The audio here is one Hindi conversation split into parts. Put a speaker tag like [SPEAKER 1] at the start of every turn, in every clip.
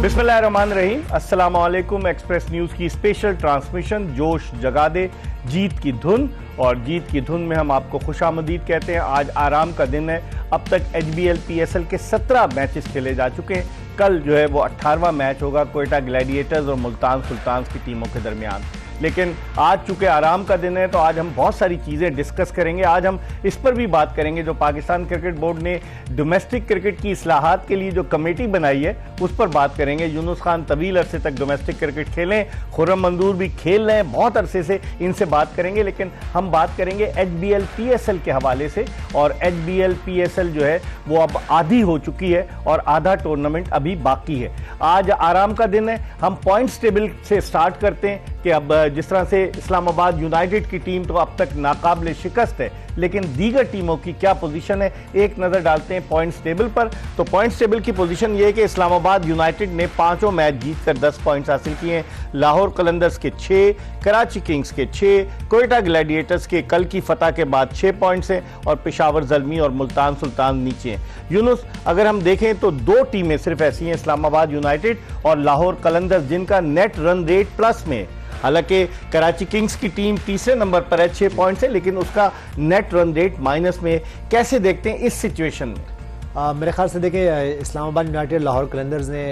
[SPEAKER 1] बिस्मिल्लाहिर्रहमानिर्रहीम, अस्सलाम वालेकुम। एक्सप्रेस न्यूज़ की स्पेशल ट्रांसमिशन जोश जगा दे जीत की धुन, और जीत की धुन में हम आपको खुशामदीद कहते हैं। आज आराम का दिन है। अब तक HBL PSL के 17 मैचेस खेले जा चुके हैं। कल जो है वो 18वां मैच होगा क्वेटा ग्लैडिएटर्स और मुल्तान सुल्तान्स की टीमों के दरमियान। लेकिन आज चूंकि आराम का दिन है तो आज हम बहुत सारी चीज़ें डिस्कस करेंगे। आज हम इस पर भी बात करेंगे जो पाकिस्तान क्रिकेट बोर्ड ने डोमेस्टिक क्रिकेट की इस्लाहात के लिए जो कमेटी बनाई है उस पर बात करेंगे। यूनुस खान तवील अरसे तक डोमेस्टिक क्रिकेट खेलें, खुर्रम मंजूर भी खेल रहे हैं बहुत अरसे से, इनसे बात करेंगे। लेकिन हम बात करेंगे HBL PSL के हवाले से, और HBL PSL जो है वो अब आधी हो चुकी है और आधा टूर्नामेंट अभी बाकी है। आज आराम का दिन है। हम पॉइंट्स टेबल से स्टार्ट करते हैं कि अब जिस तरह से इस्लामाबाद यूनाइटेड की टीम तो अब तक नाकाबिले शिकस्त है, लेकिन दीगर टीमों की क्या पोजीशन है एक नज़र डालते हैं पॉइंट्स टेबल पर। तो पॉइंट्स टेबल की पोजीशन ये है कि इस्लामाबाद यूनाइटेड ने 5 मैच जीतकर 10 पॉइंट्स हासिल किए हैं। लाहौर कलंदर्स के 6, कराची किंग्स के 6, क्वेटा ग्लैडिएटर्स के कल की फतह के बाद 6 पॉइंट्स हैं, और पेशावर ज़ल्मी और मुल्तान सुल्तान नीचे हैं। यूनुस, अगर हम देखें तो 2 टीमें सिर्फ ऐसी हैं, इस्लामाबाद यूनाइटेड और लाहौर कलंदर्स, जिनका नेट रन रेट प्लस में। हालांकि कराची किंग्स की टीम तीसरे नंबर पर है, 6 पॉइंट्स है, लेकिन उसका नेट रन रेट माइनस में। कैसे देखते हैं इस सिचुएशन में?
[SPEAKER 2] मेरे ख्याल से देखिए, इस्लामाबाद यूनाइटेड, लाहौर कलंदर्स ने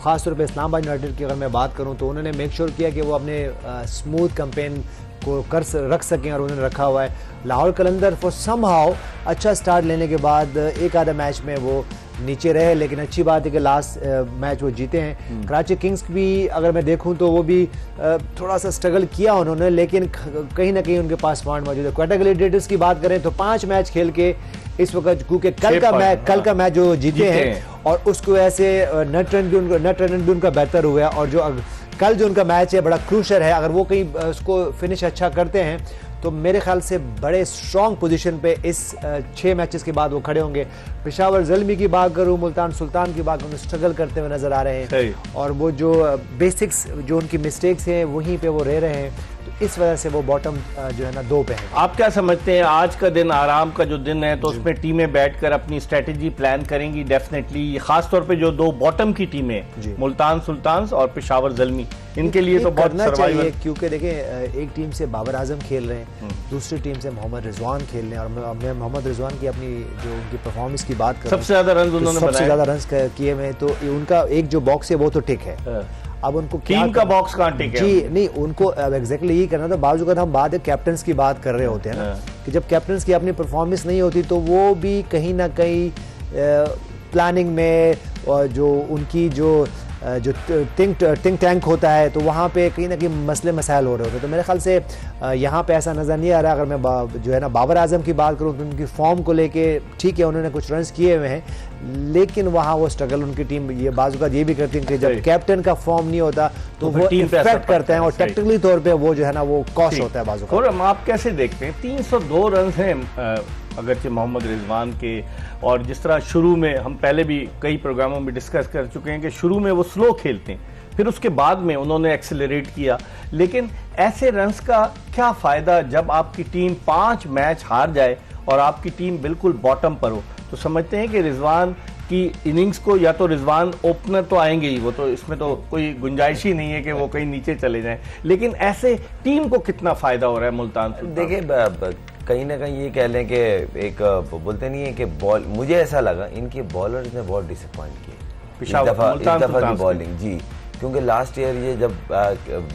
[SPEAKER 2] ख़ास तौर पे इस्लामाबाद यूनाइटेड की अगर मैं बात करूं तो उन्होंने मेक श्योर किया कि वो अपने स्मूथ कैंपेन को रख सकें, और उन्होंने रखा हुआ है। लाहौर कलंदर फॉर समहाउ अच्छा स्टार्ट लेने के बाद एक आधा मैच में वो नीचे रहे, लेकिन अच्छी बात है कि लास्ट मैच वो जीते हैं। कराची किंग्स भी अगर मैं देखूं तो वो भी थोड़ा सा स्ट्रगल किया उन्होंने, लेकिन कहीं ना कहीं उनके पास पॉइंट मौजूद है। क्वेटा ग्लैडिएटर्स की बात करें तो 5 मैच खेल के इस वक्त, क्योंकि कल का मैच जो जीते हैं और उसको ऐसे नेट रन भी उनका बेहतर हुआ है, और जो कल जो उनका मैच है बड़ा क्रूशल है। अगर वो कहीं उसको फिनिश अच्छा करते हैं तो मेरे ख्याल से बड़े स्ट्रॉन्ग पोजीशन पे इस 6 मैचेस के बाद वो खड़े होंगे। पेशावर ज़ल्मी की बात करूँ, मुल्तान सुल्तान की बात करूँ, स्ट्रगल करते हुए नजर आ रहे हैं, और वो जो बेसिक्स जो उनकी मिस्टेक्स हैं वहीं पे वो रह रहे हैं, तो इस वजह से वो बॉटम जो है ना 2 पे है।
[SPEAKER 1] आप क्या समझते हैं आज का दिन आराम का जो दिन है तो उसमें टीमें बैठकर अपनी स्ट्रेटेजी प्लान करेंगी? डेफिनेटली खासतौर पे जो 2 बॉटम की टीमें मुल्तान सुल्तान और पेशावर ज़ल्मी, इनके लिए तो बहुत
[SPEAKER 2] चाहिए, क्योंकि देखिए एक टीम से बाबर आजम खेल रहे हैं, दूसरी टीम से मोहम्मद रिजवान खेल रहे हैं, और मैं मोहम्मद रिजवान की अपनी जो उनकी परफॉर्मेंस की बात करूं,
[SPEAKER 1] सबसे ज्यादा रन उन्होंने बनाए,
[SPEAKER 2] सबसे ज्यादा रन किए हुए, तो उनका एक जो बॉक्स है वो तो टिक है। अब उनको
[SPEAKER 1] टीम का बॉक्स कहाँ टिक है?
[SPEAKER 2] जी नहीं, उनको एग्जैक्टली यही करना था। बाजू का हम बात है कैप्टन्स की बात कर रहे होते हैं ना, कि जब कैप्टन्स की अपनी परफॉर्मेंस नहीं होती तो वो भी कहीं ना कहीं प्लानिंग में, जो उनकी जो थिंक टैंक होता है, तो वहाँ पे कहीं ना कहीं मसले मसाइल हो रहे होते हैं। तो मेरे ख्याल से यहाँ पे ऐसा नज़र नहीं आ रहा। अगर मैं जो है ना बाबर आजम की बात करूँ तो उनकी फॉर्म को लेके ठीक है, उन्होंने कुछ रन्स किए हुए हैं, लेकिन वहाँ वो स्ट्रगल उनकी टीम ये बाजू का ये भी करती है कि जब कैप्टन का फॉर्म नहीं होता तो वो इफेक्ट करता है, और टेक्निकली तौर पे वो जो है ना वो कॉस्ट होता है बाजू का।
[SPEAKER 1] और आप कैसे देखते हैं 302 रन हैं अगरचे मोहम्मद रिजवान के, और जिस तरह शुरू में हम पहले भी कई प्रोग्रामों में डिस्कस कर चुके हैं कि शुरू में वो स्लो खेलते हैं, फिर उसके बाद में उन्होंने एक्सेलरेट किया। लेकिन ऐसे रन्स का क्या फ़ायदा जब आपकी टीम 5 मैच हार जाए और आपकी टीम बिल्कुल बॉटम पर हो? तो समझते हैं कि रिजवान की इनिंग्स को, या तो रिजवान ओपनर तो आएंगे ही, वो तो इसमें तो कोई गुंजाइश ही नहीं है कि वो कहीं नीचे चले जाएं, लेकिन ऐसे टीम को कितना फ़ायदा हो रहा है मुल्तान से?
[SPEAKER 3] देखिए, कहीं ना कहीं ये कह लें कि एक बोलते नहीं है कि बॉल, मुझे ऐसा लगा इनके बॉलर्स ने बहुत डिसअपॉइंट किए इस दफा की बॉलिंग जी, क्योंकि लास्ट ईयर ये जब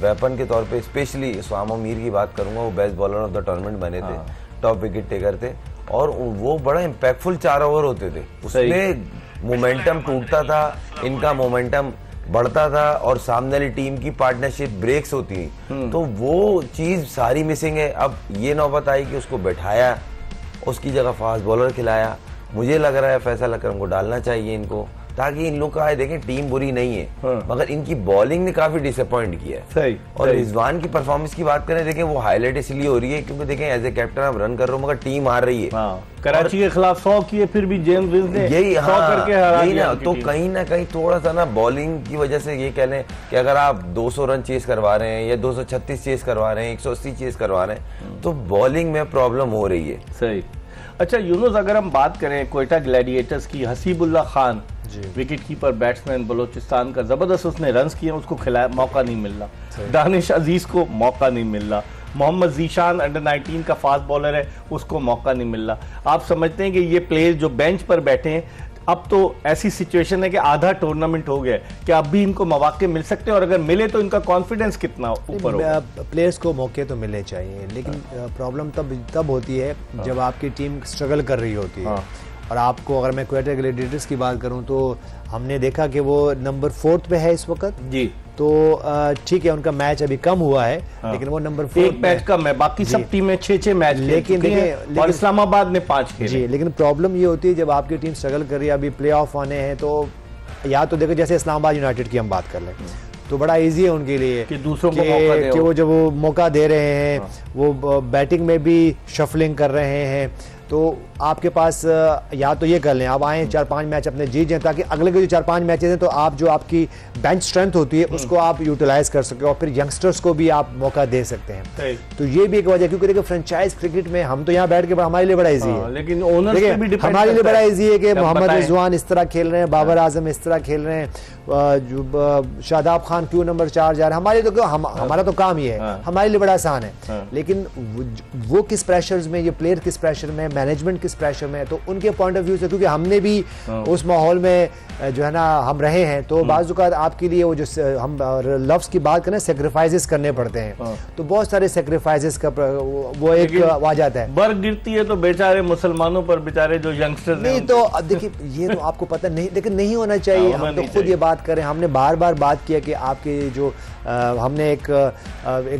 [SPEAKER 3] वेपन के तौर पे, स्पेशली इस्लाम मीर की बात करूंगा, वो best bowler of the tournament बने थे, टॉप विकेट टेकर थे, और वो बड़ा इम्पैक्टफुल 4 ओवर होते थे, उसमें मोमेंटम टूटता था, इनका मोमेंटम बढ़ता था, और सामने वाली टीम की पार्टनरशिप ब्रेक्स होती थी, तो वो चीज सारी मिसिंग है। अब ये नौबत आई कि उसको बैठाया, उसकी जगह फास्ट बॉलर खिलाया। मुझे लग रहा है फैसला करम को डालना चाहिए इनको, ताकि इन लोग का देखें टीम बुरी नहीं है, मगर इनकी बॉलिंग ने काफी डिसअपॉइंट किया है।
[SPEAKER 1] सही।
[SPEAKER 3] और रिजवान की परफॉर्मेस की बात करें, देखें वो हाईलाइट इसलिए हो रही है क्योंकि देखें एज ए कैप्टन आप रन कर रहे हो मगर टीम हार रही है।
[SPEAKER 1] कराची के खिलाफ 100 किए, फिर भी जेम्स विल्स ने 100 करके हरा दिया।
[SPEAKER 3] तो कहीं ना कहीं थोड़ा सा ना बॉलिंग की वजह से ये कह लें कि अगर आप 200 रन चेस करवा रहे हैं या 236 चेस करवा रहे हैं, 180 चेस करवा रहे हैं, तो बॉलिंग में प्रॉब्लम हो रही है।
[SPEAKER 1] सही। अच्छा यूनुस, अगर हम बात करें क्वेटा ग्लैडिएटर्स की, Hasibullah Khan wicket keeper batsman Balochistan का, जबरदस्त उसने रन्स किए, उसको खिलाया, मौका नहीं मिल रहा। दानिश अजीज को मौका नहीं मिल रहा। मोहम्मद जीशान अंडर 19 का फास्ट बॉलर है, उसको मौका नहीं मिल रहा। आप समझते हैं कि ये प्लेयर्स जो बेंच पर बैठे हैं, अब तो ऐसी सिचुएशन है कि आधा टूर्नामेंट हो गया है कि अब भी इनको मौके मिल सकते हैं, और अगर मिले तो इनका कॉन्फिडेंस कितना ऊपर होगा?
[SPEAKER 2] प्लेयर्स को मौके तो मिलने चाहिए, लेकिन प्रॉब्लम तब होती है जब आपकी टीम स्ट्रगल कर रही होती है। और आपको, अगर मैं क्वेटा ग्लैडिएटर्स की बात करूं तो हमने देखा कि वो नंबर 4 पे है इस वक्त जी। तो ठीक है, उनका मैच अभी कम हुआ है, लेकिन वो नंबर 4
[SPEAKER 1] एक मैच कम है, बाकी सब टीमें 6-6 मैच, लेकिन और इस्लामाबाद ने 5 खेले
[SPEAKER 2] जी। लेकिन प्रॉब्लम ये होती है जब आपकी टीम स्ट्रगल कर रही है, अभी प्ले ऑफ आने हैं, तो या तो देखो जैसे इस्लामाबाद यूनाइटेड की हम बात कर लें तो बड़ा इजी है उनके लिए
[SPEAKER 1] कि दूसरों को मौका दे,
[SPEAKER 2] कि वो जब वो मौका दे रहे हैं, वो बैटिंग में भी शफलिंग कर रहे हैं, तो आपके पास या तो ये कर लें, आप आए 4-5 मैच अपने जीत जाएं, ताकि अगले के जो 4-5 मैचेस हैं तो आप जो आपकी बेंच स्ट्रेंथ होती है उसको आप यूटिलाइज कर सके और फिर यंगस्टर्स को भी आप मौका दे सकते हैं। तो ये भी एक वजह, क्योंकि देखो फ्रेंचाइज क्रिकेट में हम तो यहाँ बैठ के हमारे लिए बड़ा इजी है,
[SPEAKER 1] लेकिन ओनर्स पे भी डिपेंड
[SPEAKER 2] हमारे लिए बड़ा इजी है कि मोहम्मद रिजवान इस तरह खेल रहे हैं, बाबर आजम इस तरह खेल रहे हैं, शादाब खान क्यों नंबर 4 जा रहे हैं, हमारे तो हमारा तो काम ही है, हमारे लिए बड़ा आसान है। लेकिन वो किस प्रेशर्स में, ये प्लेयर किस प्रेशर में, मैनेजमेंट किस प्रेशर में, तो उनके पॉइंट ऑफ व्यू से, क्योंकि हमने भी उस माहौल में जो है ना हम रहे हैं, तो बाज़ औक़ात आपके लिए वो जो हम लफ्ज़ की बात करें, सेक्रीफाइसेस करने पड़ते हैं, तो बहुत सारे सेक्रीफाइसेस का वो एक आ जाता है।
[SPEAKER 1] बर्फ गिरती है तो बेचारे मुसलमानों पर, बेचारे जो यंगस्टर्स
[SPEAKER 2] नहीं, तो अब देखिए ये तो आपको पता नहीं, लेकिन नहीं होना चाहिए। हम तो खुद ये बात करें, हमने बार बार बात किया कि आपके जो हमने एक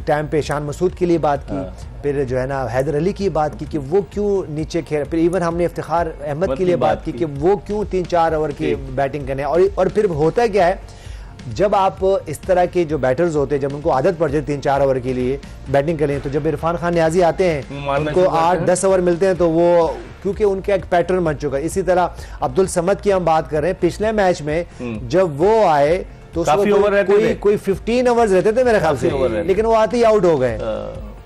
[SPEAKER 2] टाइम पे शान मसूद के लिए बात की, फिर जो है ना हैदर अली की बात की कि वो क्यों नीचे खेल, फिर इवन हमने इफ्तिखार अहमद के लिए बात की कि वो क्यों 3-4 ओवर की बैटिंग करने, और फिर होता क्या है, जब आप इस तरह के जो बैटर्स होते हैं, जब उनको आदत पड़ जाए 3-4 ओवर के लिए बैटिंग करें, तो जब इरफान खान नियाजी आते हैं उनको 8-10 ओवर मिलते हैं, तो वो क्योंकि उनका एक पैटर्न बन चुका है। इसी तरह अब्दुल समद की हम बात कर रहे हैं, पिछले मैच में जब वो आए तो कोई 15 ओवर्स रहते थे मेरे ख्याल से, लेकिन वो आते ही आउट हो गए।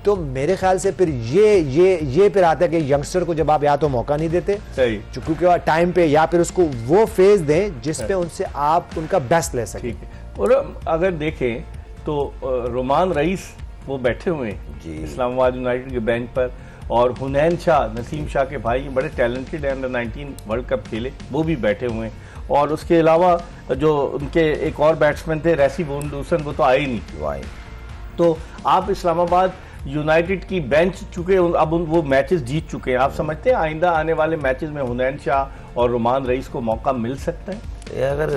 [SPEAKER 2] तो मेरे ख्याल से फिर ये फिर आता है कि यंगस्टर को जब आप या तो मौका नहीं देते क्योंकि टाइम पे, या फिर उसको वो फेज दें जिसपे उनसे आप उनका बेस्ट ले सकें।
[SPEAKER 1] और अगर देखें तो रोमान रईस वो बैठे हुए हैं इस्लामाबाद यूनाइटेड के बेंच पर, और हुनैन शाह, नसीम शाह के भाई, बड़े टैलेंटेड अंडर 19 वर्ल्ड कप खेले, वो भी बैठे हुए हैं। और उसके अलावा जो उनके एक और बैट्समैन थे रैसी बोनडूसन, वो तो आए ही नहीं। तो आप इस्लामाबाद यूनाइटेड की बेंच चुके, अब वो मैचेस जीत चुके हैं, आप समझते हैं आइंदा आने वाले मैचेस में हुनैन शाह और रोमान रईस को मौका मिल सकता है?
[SPEAKER 3] ये अगर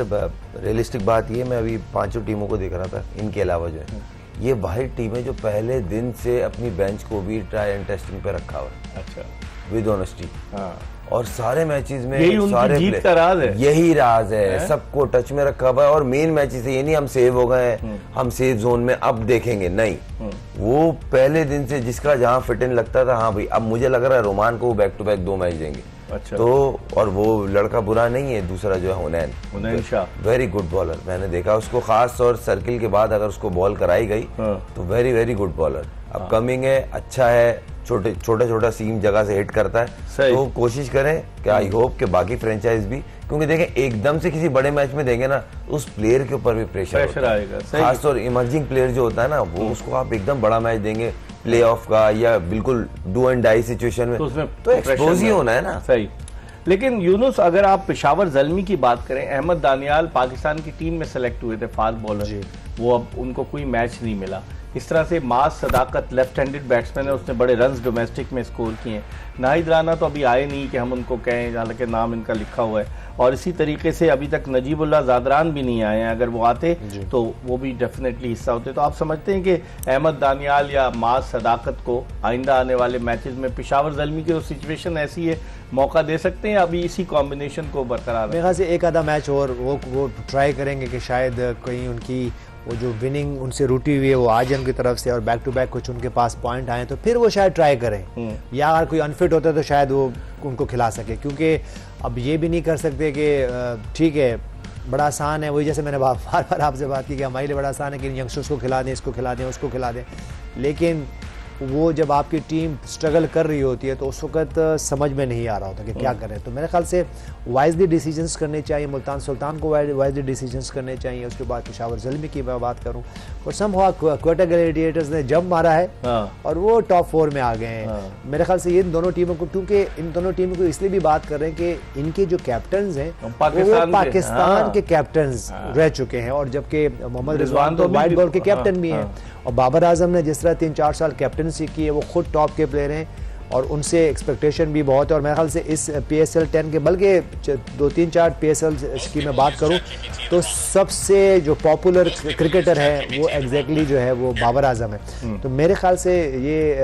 [SPEAKER 3] रियलिस्टिक बात ये, मैं अभी 5 टीमों को देख रहा था, इनके अलावा जो है ये वाहिद टीम है जो पहले दिन से अपनी बेंच को भी ट्राई एंड टेस्टिंग पे रखा हुआ है। अच्छा, विद ऑनेस्टी। और सारे मैचेस में
[SPEAKER 1] यही सारे जीत का राज है,
[SPEAKER 3] यही राज है, सबको टच में रखा हुआ है। और मेन मैचेस ये नहीं हम सेव हो गए, हम सेफ जोन में अब देखेंगे, नहीं, वो पहले दिन से जिसका जहां फिट इन लगता था, हाँ भाई अब मुझे लग रहा है रोमान को बैक टू बैक 2 मैच देंगे। अच्छा। तो और वो लड़का बुरा नहीं है, दूसरा जो है हुनैन शाह, वेरी गुड बॉलर, मैंने देखा उसको, खास और सर्किल के बाद अगर उसको बॉल कराई गई तो वेरी वेरी गुड बॉलर, अब कमिंग है, अच्छा है, छोटा सीम जगह से हिट करता है। तो कोशिश करें कि आई होप कि बाकी फ्रेंचाइज भी, क्योंकि देखें एकदम से किसी बड़े मैच में देंगे ना, उस प्लेयर के ऊपर भी प्रेशर आएगा, खासतौर इमर्जिंग प्लेयर जो होता है ना, वो उसको आप एकदम बड़ा मैच देंगे प्ले ऑफ का या बिल्कुल डू एंड डाई सिचुएशन में, तो एक्सपोज ही होना है ना।
[SPEAKER 1] सही। लेकिन यूनुस, अगर आप पेशावर ज़ल्मी की बात करें, अहमद दानियाल पाकिस्तान की टीम में सेलेक्ट हुए थे फास्ट बॉलर, वो अब उनको कोई मैच नहीं मिला। इस तरह से मास सदाकत लेफ्ट हैंडेड बैट्समैन है, उसने बड़े रन्स डोमेस्टिक में स्कोर किए हैं। नाहिद राना तो अभी आए नहीं कि हम उनको कहें, हालांकि नाम इनका लिखा हुआ है, और इसी तरीके से अभी तक नजीबुल्लाह ज़ादरान भी नहीं आए हैं, अगर वो आते तो वो भी डेफिनेटली हिस्सा होते। तो आप समझते हैं कि अहमद दानियाल या मास सदाकत को आइंदा आने वाले मैचेस में पेशावर ज़ल्मी की सिचुएशन ऐसी है, मौका दे सकते हैं, अभी इसी कॉम्बिनेशन को बरकरार?
[SPEAKER 2] मेरे ख्याल से एक आधा मैच और वो ट्राई करेंगे कि शायद कहीं उनकी वो जो विनिंग उनसे रूटी हुई है वो आ जाए उनकी तरफ से, और बैक टू बैक कुछ उनके पास पॉइंट आए तो फिर वो शायद ट्राई करें, या अगर कोई अनफिट होता है तो शायद वो उनको खिला सके। क्योंकि अब ये भी नहीं कर सकते कि ठीक है बड़ा आसान है, वही जैसे मैंने बार बार आपसे बात की कि हमारे लिए बड़ा आसान है कि यंगस्टर्स को खिला दें, इसको खिला दें, उसको खिला दें, लेकिन वो जब आपकी टीम स्ट्रगल कर रही होती है तो उस वक्त समझ में नहीं आ रहा होता कि क्या करें। तो मेरे ख्याल से वाइजली डिसीजंस करने चाहिए, मुल्तान सुल्तान को वाइजली डिसीजंस करने चाहिए। उसके बाद पेशावर ज़ल्मी की मैं बात करूं और समहाउ क्वेटा ग्लैडिएटर्स ने जंप मारा है और वो टॉप 4 में आ गए हैं। मेरे ख्याल से इन दोनों टीमों को, क्योंकि इन दोनों टीमों को इसलिए भी बात कर रहे हैं कि इनके जो कैप्टन्स हैं वो पाकिस्तान के कैप्टन्स रह चुके हैं, और जबकि मोहम्मद रिजवान तो वाइट बॉल के कैप्टन भी हैं, और बाबर आजम ने जिस तरह 3-4 साल कैप्टनसी की है वो खुद टॉप के प्लेयर हैं और उनसे एक्सपेक्टेशन भी बहुत है। और मेरे ख्याल से इस PSL 10 के, बल्कि 2-3-4 PSL की मैं बात करूं तो सबसे जो पॉपुलर क्रिकेटर है वो एग्जैक्टली जो है वो बाबर आजम है। तो मेरे ख्याल से ये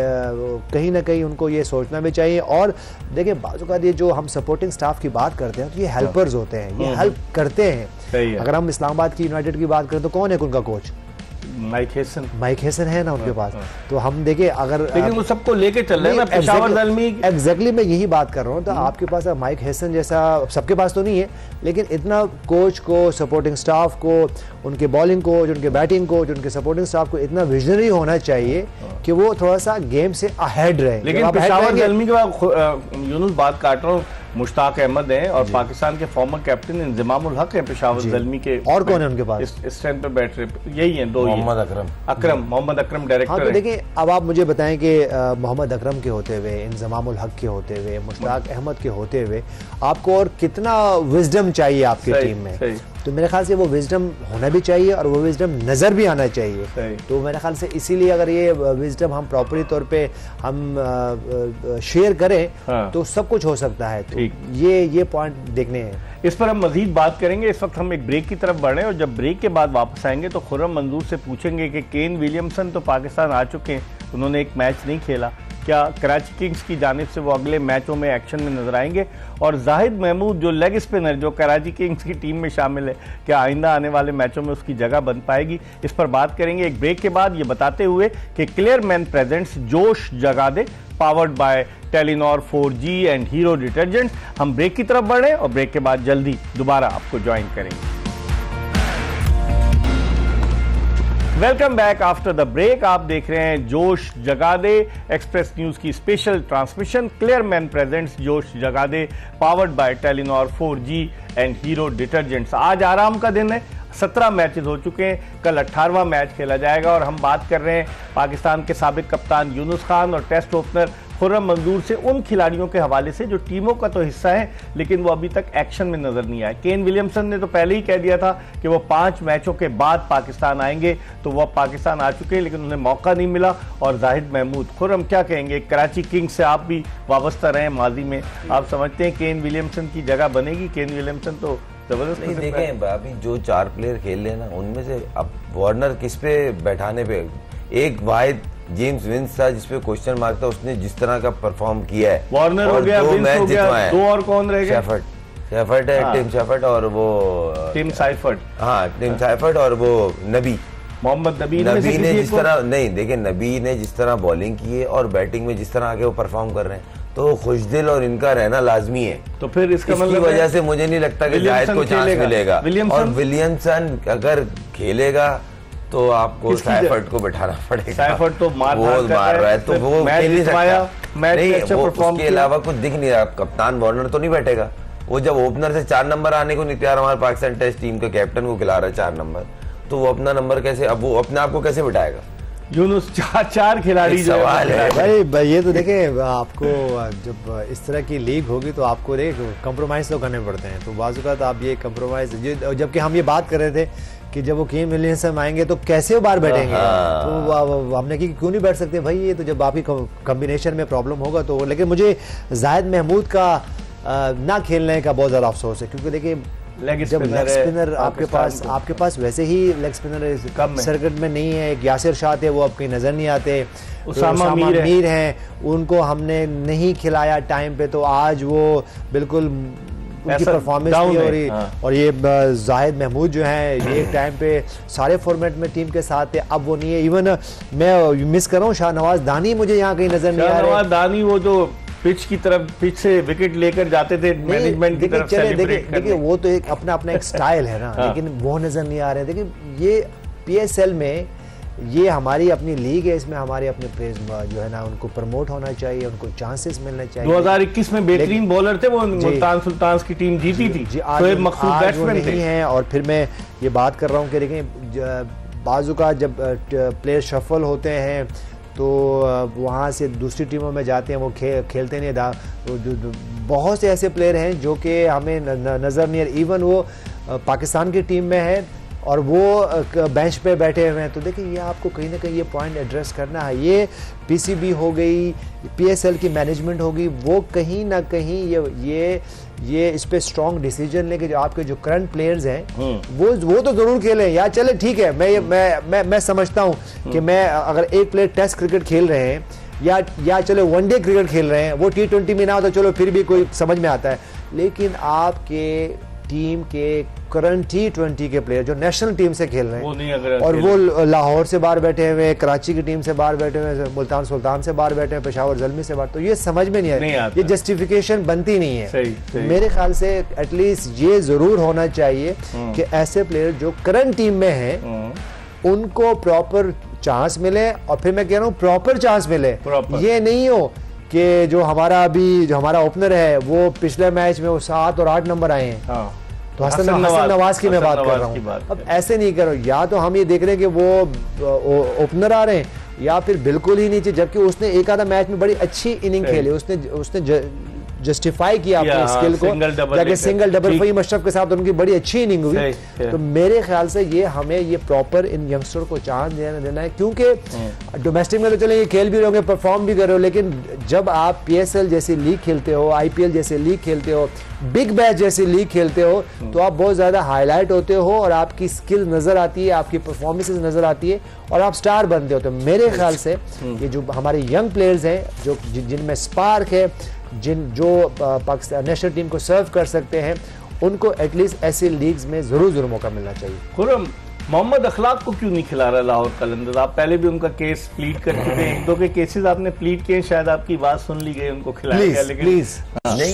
[SPEAKER 2] कहीं ना कहीं उनको ये सोचना भी चाहिए। और देखिए बाज़ औक़ात ये जो हम सपोर्टिंग स्टाफ की बात करते हैं तो ये हेल्पर्स होते हैं, ये हेल्प करते हैं। अगर हम इस्लामाबाद की यूनाइटेड की बात करें तो कौन है उनका कोच? माइक हेसन है ना उनके पास। तो हम देखें, अगर
[SPEAKER 1] लेकिन वो सबको लेके चल रहे हैं ना, पेशावर ज़ल्मी।
[SPEAKER 2] एग्जैक्टली मैं यही बात कर रहा हूँ। तो आपके पास माइक हेसन जैसा, सबके पास तो नहीं है, लेकिन इतना कोच को, सपोर्टिंग स्टाफ को, उनके बॉलिंग कोच, उनके बैटिंग कोच, उनके सपोर्टिंग स्टाफ को इतना विजनरी होना चाहिए कि वो थोड़ा सा गेम से अहेड रहे।
[SPEAKER 1] लेकिन पेशावर ज़ल्मी के बाद यूनुस बात काट रहा हूँ, मुश्ताक अहमद हैं और पाकिस्तान के फॉर्मर कैप्टन इंजमाम उल हक हैं पेशावर ज़ल्मी के।
[SPEAKER 2] और कौन है उनके पास
[SPEAKER 1] इस स्टैंड पे बैठ रहे? यही हैं दो,
[SPEAKER 3] मोहम्मद
[SPEAKER 1] अकरम डायरेक्टर।
[SPEAKER 2] हाँ, तो देखिए अब आप मुझे बताएं कि मोहम्मद अकरम के होते हुए, इंजमाम उल हक के होते हुए, मुश्ताक अहमद के होते हुए आपको और कितना विजडम चाहिए आपकी टीम में? तो मेरे ख्याल से वो विजडम होना भी चाहिए और वो विजडम नज़र भी आना चाहिए। तो मेरे ख्याल से इसीलिए अगर ये विजडम हम प्रॉपरली तौर पे हम शेयर करें तो सब कुछ हो सकता है। तो ये पॉइंट देखने हैं,
[SPEAKER 1] इस पर हम मजीद बात करेंगे। इस वक्त हम एक ब्रेक की तरफ बढ़ रहे हैं और जब ब्रेक के बाद वापस आएंगे तो खुर्रम मंजूर से पूछेंगे कि केन विलियमसन तो पाकिस्तान आ चुके हैं, उन्होंने एक मैच नहीं खेला, क्या कराची किंग्स की जानिब से वो अगले मैचों में एक्शन में नजर आएंगे? और जाहिद महमूद जो लेग स्पिनर जो कराची किंग्स की टीम में शामिल है, क्या आइंदा आने वाले मैचों में उसकी जगह बन पाएगी? इस पर बात करेंगे एक ब्रेक के बाद, ये बताते हुए कि clear Man presents Josh Jaga De, powered by Telenor 4G and Hero detergent. हम ब्रेक की तरफ बढ़ रहे हैं और ब्रेक के बाद जल्दी दोबारा आपको ज्वाइन करेंगे। Welcome back after the break. आप देख रहे हैं जोश जगा दे, एक्सप्रेस न्यूज की special transmission. Clear Man presents Josh Jaga De, powered by Telenor 4G and Hero detergents. आज आराम का दिन है, 17 मैचेस हो चुके हैं, कल 18वां मैच खेला जाएगा और हम बात कर रहे हैं पाकिस्तान के साबिक कप्तान यूनुस खान और टेस्ट ओपनर खुर्रम मंजूर से, उन खिलाड़ियों के हवाले से जो टीमों का तो हिस्सा है लेकिन वो अभी तक एक्शन में नजर नहीं आए। केन विलियमसन ने तो पहले ही कह दिया था कि वो 5 मैचों के बाद पाकिस्तान आएंगे, तो वो पाकिस्तान आ चुके हैं लेकिन उन्हें मौका नहीं मिला। और जाहिद महमूद, खुर्रम क्या कहेंगे? कराची किंग्स से आप भी वाबस्ता रहे माजी में, आप समझते हैं केन विलियमसन की जगह बनेगी? केन विलियमसन तो जबरदस्त
[SPEAKER 3] नहीं, देखें अभी जो 4 प्लेयर खेल रहे हैं ना, उनमें से अब वार्नर किस पे बैठाने पे, एक वाहिद जेम्स विंस था जिसपे क्वेश्चन मार्क था, उसने जिस तरह का परफॉर्म किया है,
[SPEAKER 1] वार्नर हो गया, विंस हो गया, 2 और कौन रह गए? शेफर्ड है, टिम शेफर्ड और वो टिम साइफर्ड, हाँ टिम साइफर्ड और वो मोहम्मद नबी ने जिस तरह, नहीं देखिए नबी ने जिस तरह बॉलिंग की है और बैटिंग में जिस तरह आगे वो परफॉर्म कर रहे हैं, तो खुशदिल और इनका रहना लाजमी है। तो फिर इसकी वजह से मुझे नहीं लगता कि जायद को चांस मिलेगा। और विलियमसन अगर खेलेगा तो आपको साइफर्ड को बैठाना पड़ेगा। साइफर्ड तो मार रहा है तो वो खेल नहीं सकता, नहीं वो उसके अलावा कुछ दिख नहीं रहा। कप्तान वार्नर तो नहीं बैठेगा, वो जब ओपनर से 4 नंबर आने को नहीं तैयार, हमारे पाकिस्तान टेस्ट टीम के कैप्टन को खिला रहा है 4 नंबर, तो वो अपना नंबर कैसे, अब वो अपने आप को कैसे बिठाएगा? यूनुस 4 खिलाड़ी सवाल है
[SPEAKER 2] भाई। ये तो देखें, आपको जब इस तरह की लीग होगी तो आपको कंप्रोमाइज तो करने पड़ते हैं, तो बाज़ औक़ात आप ये कंप्रोमाइज, जबकि हम ये बात कर रहे थे कि जब वो केन विलियमसन आएंगे तो कैसे वो बाहर बैठेंगे, तो हमने कि क्यों नहीं बैठ सकते भाई, ये तो जब आपकी कॉम्बिनेशन में प्रॉब्लम होगा तो। लेकिन मुझे जाहिद महमूद का ना खेलने का बहुत ज़्यादा अफसोस है, क्योंकि देखिए जब लेग स्पिनर आपके पास वैसे ही लेग स्पिनर सर्किट में नहीं है, एक यासिर शाह थे वो अब कहीं नजर नहीं आते, उसामा मीर हैं, उनको हमने नहीं खिलाया टाइम पे, तो आज वो बिल्कुल उनकी परफॉर्मेंस नहीं हो रही। और ये जाहिद महमूद जो हैं, ये एक टाइम पे सारे फॉर्मेट में टीम के साथ थे, अब वो नहीं है। इवन मैं मिस कर रहा हूँ शाहनवाज दानी, मुझे यहाँ कहीं नजर नहीं आ रहा। शाहनवाज दानी वो जो पिच से विकेट लेकर जाते थे मैनेजमेंट की तरफ से, देखिए वो तो एक अपना एक स्टाइल है ना, लेकिन वो नजर नहीं आ रहे। देखिए ये PSL में ये हमारी अपनी लीग है, इसमें हमारे अपने प्लेयर्स जो है ना उनको प्रमोट होना चाहिए, उनको चांसेस मिलने चाहिए।
[SPEAKER 1] 2021 में बेहतरीन बॉलर थे वो, मुल्तान सुल्तान्स की टीम जीती थी, शोएब मकसूद बैट्समैन थे
[SPEAKER 2] हैं। और फिर मैं ये बात कर रहा हूँ कि देखें बाजू का जब प्लेयर शफल होते हैं तो वहाँ से दूसरी टीमों में जाते हैं, वो खेलते नहीं। बहुत से ऐसे प्लेयर हैं जो कि हमें नज़र नहीं, इवन वो पाकिस्तान की टीम में है और वो बेंच पे बैठे हुए हैं। तो देखिए ये आपको कहीं ना कहीं ये पॉइंट एड्रेस करना है। ये पीसीबी हो गई, पीएसएल की मैनेजमेंट होगी, वो कहीं ना कहीं ये इस पे स्ट्रॉन्ग डिसीजन लेके जो आपके जो करंट प्लेयर्स हैं वो तो जरूर खेलें यार। चले ठीक है, मैं समझता हूँ कि मैं अगर एक प्लेयर टेस्ट क्रिकेट खेल रहे हैं या चलो वनडे क्रिकेट खेल रहे हैं, वो T20 में ना हो तो चलो फिर भी कोई समझ में आता है। लेकिन आपके टीम के करंट T20 के प्लेयर जो नेशनल टीम से खेल रहे हैं और वो लाहौर से बाहर बैठे हुए हैं, कराची की टीम से बाहर बैठे हुए हैं, मुल्तान सुल्तान से बाहर बैठे हैं, पेशावर ज़ल्मी से बाहर, तो ये समझ में नहीं आता, ये जस्टिफिकेशन बनती नहीं है। सही। मेरे ख्याल से एटलीस्ट ये जरूर होना चाहिए कि ऐसे प्लेयर जो करंट टीम में हैं उनको प्रॉपर चांस मिले, और फिर मैं कह रहा हूँ प्रॉपर चांस मिले। ये नहीं हो कि जो हमारा ओपनर है वो पिछले मैच में वो 7 और 8 नंबर आए हैं। तो हसन नवाज की मैं बात कर रहा हूँ। अब ऐसे नहीं करो, या तो हम ये देख रहे हैं कि वो ओपनर आ रहे हैं या फिर बिल्कुल ही नीचे, जबकि उसने एक आधा मैच में बड़ी अच्छी इनिंग खेली, उसने जस्टिफाई किया अपने स्किल को, जाके सिंगल डबल फहीम अशरफ के साथ उनकी बड़ी अच्छी इनिंग हुई। तो मेरे ख्याल से ये हमें ये प्रॉपर इन यंगस्टर को चांस देना है, क्योंकि डोमेस्टिक में तो चले ये खेल भी रहोगे, परफॉर्म भी कर रहे हो, लेकिन जब आप पीएसएल जैसी लीग खेलते हो, आईपीएल जैसे लीग खेलते हो, बिग बैश जैसी लीग खेलते हो, तो आप बहुत ज्यादा हाईलाइट होते हो और आपकी स्किल नजर आती है, आपकी परफॉर्मेंसेस नजर आती है और आप स्टार बनते हो। तो मेरे ख्याल से ये जो हमारे यंग प्लेयर्स हैं जो जिनमें स्पार्क है, जो पाकिस्तान नेशनल टीम को सर्व कर सकते हैं, उनको एटलीस्ट ऐसे लीग्स में जरूर मौका मिलना चाहिए।
[SPEAKER 1] खुर्रम, मोहम्मद अखलाक को क्यों नहीं खिला रहा लाहौर कलंदर्स? आप पहले भी उनका केस प्लीड कर चुके हैं, 1-2 के केसेस आपने प्लीड किए, शायद आपकी बात सुन ली गई, उनको खिलाया गया, लेकिन
[SPEAKER 2] प्लीज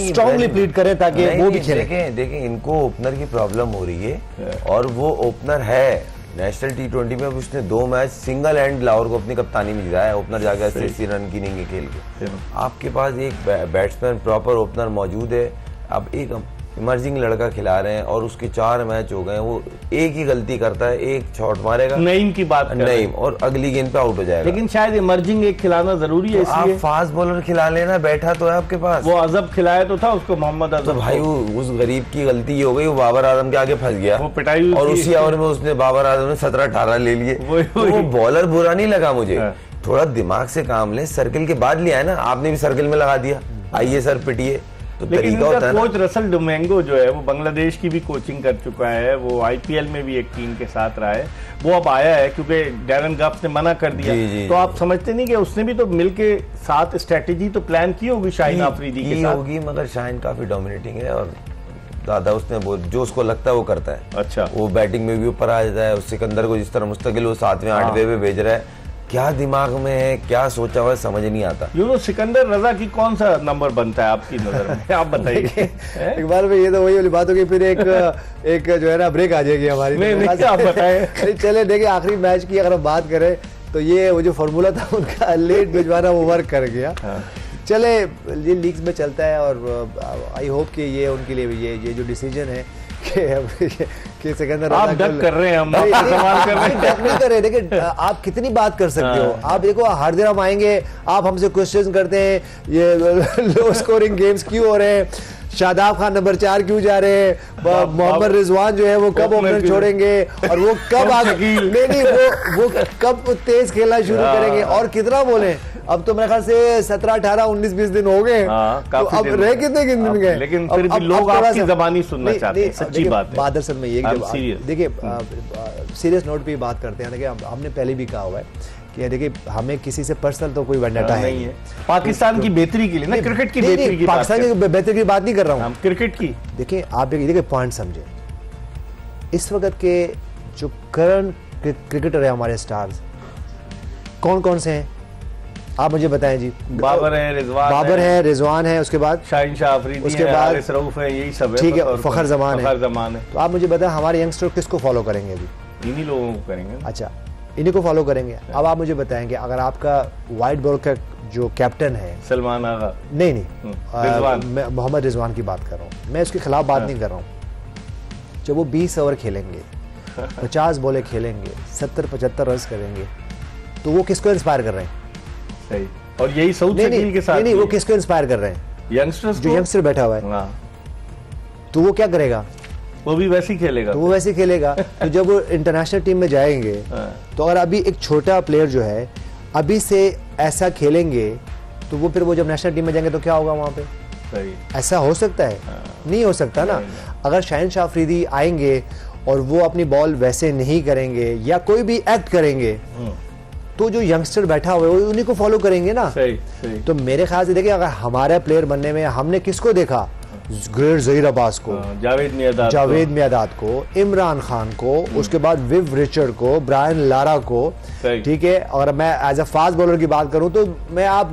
[SPEAKER 2] स्ट्रांगली प्लीड करें ताकि वो भी खेलें।
[SPEAKER 3] देखें इनको ओपनर की प्रॉब्लम हो रही है और वो ओपनर है नेशनल T20 में, उसने 2 मैच सिंगल हैंड लाहौर को अपनी कप्तानी में जिताया है, ओपनर जाकर 80 रन की इनिंग खेल के। आपके पास एक बैट्समैन प्रॉपर ओपनर मौजूद है, आप एक इमर्जिंग लड़का खिला रहे हैं और उसके 4 मैच हो गए, वो एक ही गलती करता है, एक शॉट मारेगा,
[SPEAKER 1] नईम की बात
[SPEAKER 3] नईम, और अगली गेंद पे आउट हो जाएगा।
[SPEAKER 1] लेकिन शायद इमर्जिंग एक खिलाना जरूरी है,
[SPEAKER 3] तो आप फास्ट बॉलर खिला लेना, बैठा तो है आपके पास।
[SPEAKER 1] वो अजब खिलाया तो था उसको, मोहम्मद अजब।
[SPEAKER 3] तो भाई उस गरीब की गलती हो गई, वो बाबर आजम के आगे फंस गया,
[SPEAKER 1] वो पिटाई,
[SPEAKER 3] और उसी ओवर में उसने बाबर आजम ने 17-18 ले लिए। वो बॉलर बुरा नहीं लगा मुझे, थोड़ा दिमाग से काम ले, सर्किल के बाद लिया है ना, आपने भी सर्किल में लगा दिया, आइए सर पिटिए। तो
[SPEAKER 1] लेकिन उनका कोच रसल डोमिंगो जो है वो बांग्लादेश की भी कोचिंग कर चुका है, वो आईपीएल में भी एक टीम के साथ रहा है, वो अब आया है क्योंकि डैरन गप्स ने मना कर दिया। तो आप समझते नहीं कि उसने भी तो मिलके साथ स्ट्रेटेजी तो प्लान की होगी शाहीन आफरीदी के साथ
[SPEAKER 3] होगी, मगर शाहीन काफी डोमिनेटिंग है और दादा उसने जो उसको लगता है वो करता है।
[SPEAKER 1] अच्छा,
[SPEAKER 3] वो बैटिंग में भी ऊपर आ जाता है, उस सिकंदर को जिस तरह मुस्तकिल वो 7वें 8वें पे भेज रहा है, क्या दिमाग में है, क्या सोचा हुआ है, समझ नहीं आता।
[SPEAKER 1] यूँ सिकंदर रजा की कौन सा नंबर बनता है आपकी नजर में? आप बताइए।
[SPEAKER 2] एक बार में ये तो वही वाली बात होगी, फिर एक जो है ना ब्रेक आ जाएगी हमारी।
[SPEAKER 1] नहीं, आप बताएं।
[SPEAKER 2] चले देखिए आखिरी मैच की अगर हम बात करें तो ये वो जो फॉर्मूला था उनका लेट भिजवाना वो वर्क कर गया। चले ये लीग्स में चलता है और आई होप कि ये उनके लिए ये जो डिसीजन है कि सिकंदर
[SPEAKER 1] आप डक कर रहे हैं, हम सवाल कर रहे हैं,
[SPEAKER 2] नहीं कर रहे। देखिए आप कितनी बात कर सकते हो, आप देखो हर दिन हम आएंगे, आप हमसे क्वेश्चन करते हैं ये लो स्कोरिंग गेम्स क्यों हो रहे हैं, शादाब खान नंबर 4 क्यों जा रहे हैं, मोहम्मद रिजवान जो है वो कब ओपनर छोड़ेंगे और वो कब नहीं वो कब तेज खेलना शुरू करेंगे, और कितना बोले, अब तो मेरे ख्याल से 17, 18, 19, 20 दिन हो गए, तो अब रह कितने दिन गए,
[SPEAKER 1] लेकिन फिर भी लोग आपकी ज़बानी सुनना चाहते हैं, सच्ची बात है।
[SPEAKER 2] बादल सर में ये देखिए सीरियस नोट पे बात करते हैं, देखिए हमने पहले भी कहा हुआ है कि देखिए हमें किसी से पर्सनल तो कोई वेंडेटा नहीं है,
[SPEAKER 1] पाकिस्तान की बेहतरी के लिए ना, क्रिकेट की बेहतरी की,
[SPEAKER 2] पाकिस्तान की बेहतरी की बात नहीं कर रहा हूँ,
[SPEAKER 1] क्रिकेट की।
[SPEAKER 2] देखिए आप देखिए पॉइंट समझे, इस वक्त के जो करंट क्रिकेटर है हमारे स्टार्स कौन कौन से हैं आप मुझे बताएं जी।
[SPEAKER 3] बाबर है,
[SPEAKER 2] रिजवान है, उसके बाद
[SPEAKER 1] शाहीन शाह अफरीदी,
[SPEAKER 2] उसके बाद
[SPEAKER 1] रऊफ है, यही सब है,
[SPEAKER 2] ठीक है, फखर जमान है।
[SPEAKER 1] तो आप
[SPEAKER 2] मुझे बताएं हमारे यंगस्टर किसको फॉलो करेंगे अभी?
[SPEAKER 1] इन्हीं लोगों को करेंगे।
[SPEAKER 2] अच्छा, इन्हीं को फॉलो करेंगे। अब आप मुझे बताएंगे, अगर आपका वाइट बॉल का जो कैप्टन है
[SPEAKER 1] सलमान आगा,
[SPEAKER 2] नहीं
[SPEAKER 1] रिजवान,
[SPEAKER 2] मैं मोहम्मद रिजवान की बात कर रहा हूँ, मैं उसके खिलाफ बात नहीं कर रहा हूँ। जब वो 20 ओवर खेलेंगे, 50 बॉलें खेलेंगे, 70-75 रन करेंगे, तो वो किसको इंस्पायर कर रहे हैं?
[SPEAKER 1] सही। और यही सऊद शकील के साथ
[SPEAKER 2] नहीं, वो किसको इंस्पायर कर रहे हैं?
[SPEAKER 1] यंगस्टर्स,
[SPEAKER 2] जो यंगस्टर बैठा हुआ है। तो वो क्या करेगा?
[SPEAKER 1] वो भी वैसे ही खेलेगा।
[SPEAKER 2] तो वो वैसे ही खेलेगा। तो जब वो इंटरनेशनल टीम में जाएंगे, तो अगर अभी एक छोटा प्लेयर जो है अभी से ऐसा खेलेंगे, तो वो फिर वो जब नेशनल टीम में जाएंगे तो क्या होगा वहां पे?
[SPEAKER 1] सही।
[SPEAKER 2] ऐसा हो सकता है? नहीं हो सकता ना। अगर शाहिन शाह अफरीदी आएंगे और वो अपनी बॉल वैसे नहीं करेंगे या कोई भी एक्ट करेंगे, तो जो यंगस्टर बैठा हुआ है वो उन्हीं को फॉलो करेंगे ना।
[SPEAKER 1] सही।
[SPEAKER 2] तो मेरे ख्याल से देखिए, अगर हमारा प्लेयर बनने में हमने किसको देखा? ग्रेट ज़हीर अब्बास को, जावेद मियादाद को, इमरान खान को, उसके बाद विव रिचर्ड को, ब्रायन लारा को, ठीक है। और मैं एज अ फास्ट बॉलर की बात करूं तो मैं आप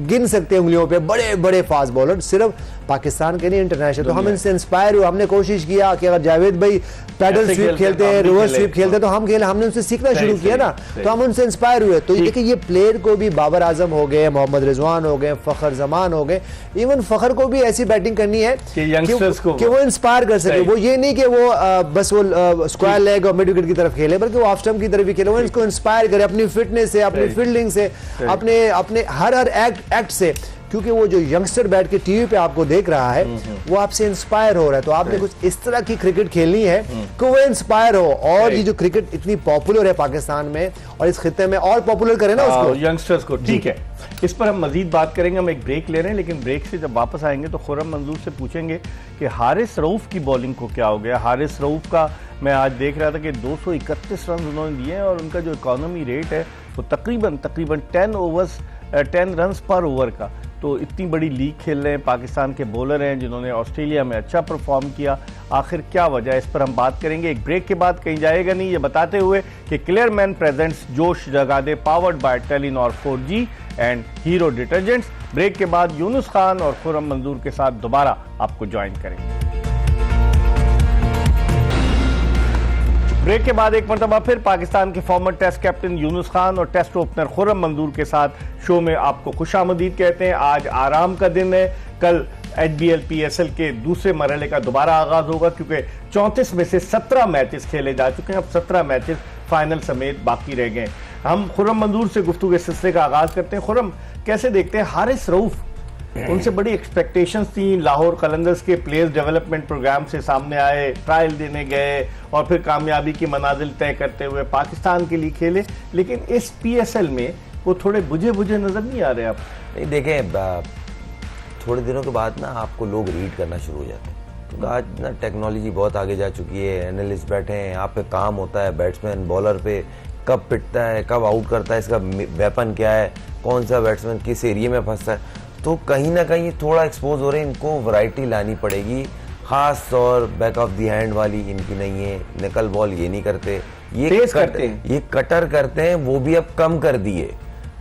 [SPEAKER 2] गिन सकते हैं उंगलियों पे बड़े बड़े फास्ट बॉलर, सिर्फ पाकिस्तान के नहीं, इंटरनेशनल। तो हम इनसे इंस्पायर हुए, हमने कोशिश किया कि अगर जावेद भाई पैडल स्वीप खेलते हैं, रिवर्स स्वीप खेलते हैं, तो हम खेले, हमने उनसे सीखना शुरू किया ना, तो हम उनसे इंस्पायर हुए। तो देखिए, ये प्लेयर को भी बाबर आजम हो गए, मोहम्मद रिजवान हो गए, फखर जमान हो गए, इवन फखर को भी ऐसी बैटिंग करनी है कि वो इंस्पायर कर सके। वो ये नहीं कि वो बस वो स्क्वायर लेग और मिड विकेट की तरफ खेले, बल्कि वो ऑफ स्टंप की तरफ भी खेले। वो इसको इंस्पायर करे अपनी फिटनेस से, अपनी फील्डिंग से, अपने हर एक्ट से, क्योंकि वो जो यंगस्टर बैठ के टीवी पे आपको देख रहा है, वो आपसे इंस्पायर हो रहा है। तो आपने कुछ इस तरह की क्रिकेट खेलनी है कि वो इंस्पायर हो, और ये जो क्रिकेट इतनी पॉपुलर है पाकिस्तान में और इस खित्ते में, और पॉपुलर करें ना उसको,
[SPEAKER 1] यंगस्टर्स को। ठीक है, इस पर हम मजीद बात करेंगे। हम एक ब्रेक ले रहे हैं, लेकिन ब्रेक से जब वापस आएंगे तो खुर्रम मंजूर से पूछेंगे कि हारिस रऊफ की बॉलिंग को क्या हो गया। हारिस रऊफ का मैं आज देख रहा था कि 231 रन उन्होंने दिए हैं, और उनका जो इकॉनमी रेट है वो तकरीबन 10 रन पर ओवर का। तो इतनी बड़ी लीग खेल रहे हैं, पाकिस्तान के बॉलर हैं जिन्होंने ऑस्ट्रेलिया में अच्छा परफॉर्म किया, आखिर क्या वजह है, इस पर हम बात करेंगे। एक ब्रेक के बाद कहीं जाएगा नहीं, ये बताते हुए कि क्लियरमैन presents Josh Jaga De, powered by Telenor 4G and Hero detergents. Break के बाद यूनुस खान और खुर्रम मंजूर के साथ दोबारा आपको ज्वाइन करेंगे। ब्रेक के बाद एक मरतबा फिर पाकिस्तान के former test captain Younis Khan और टेस्ट ओपनर खुर्रम मंजूर के साथ शो में आपको खुशामदीद कहते हैं। आज आराम का दिन है, कल HBL PSL के दूसरे मरहले का दोबारा आगाज होगा, क्योंकि 34 में से 17 मैचेस खेले जा चुके हैं। अब 17 मैचेस फाइनल समेत बाकी रह गए। हम खुर्रम मंजूर से गुफ्तगू के सिलसिले का आगाज करते हैं। खुर्रम, कैसे देखते हैं हारिस रऊफ? उनसे बड़ी एक्सपेक्टेशंस थी, लाहौर कलंदर्स के प्लेयर्स डेवलपमेंट प्रोग्राम से सामने आए, ट्रायल देने गए और फिर कामयाबी की मनाजिल तय करते हुए पाकिस्तान के लिए खेले, लेकिन इस PSL में वो थोड़े बुझे बुझे नजर नहीं आ रहे आप?
[SPEAKER 3] नहीं, देखें, थोड़े दिनों के बाद ना आपको लोग रीड करना शुरू हो जाते हैं, क्योंकि आज ना टेक्नोलॉजी बहुत आगे जा चुकी है। एनालिस्ट बैठे हैं, आप पे काम होता है बैट्समैन बॉलर पे, कब पिटता है, कब आउट करता है, इसका वेपन क्या है, कौन सा बैट्समैन किस एरिया में फंसता है। तो कहीं ना कहीं थोड़ा एक्सपोज हो रहे हैं, इनको वैरायटी लानी पड़ेगी। खास तौर बैक ऑफ दी हैंड वाली इनकी नहीं है, निकल बॉल ये नहीं करते, ये कटर करते हैं, वो भी अब कम कर दिए।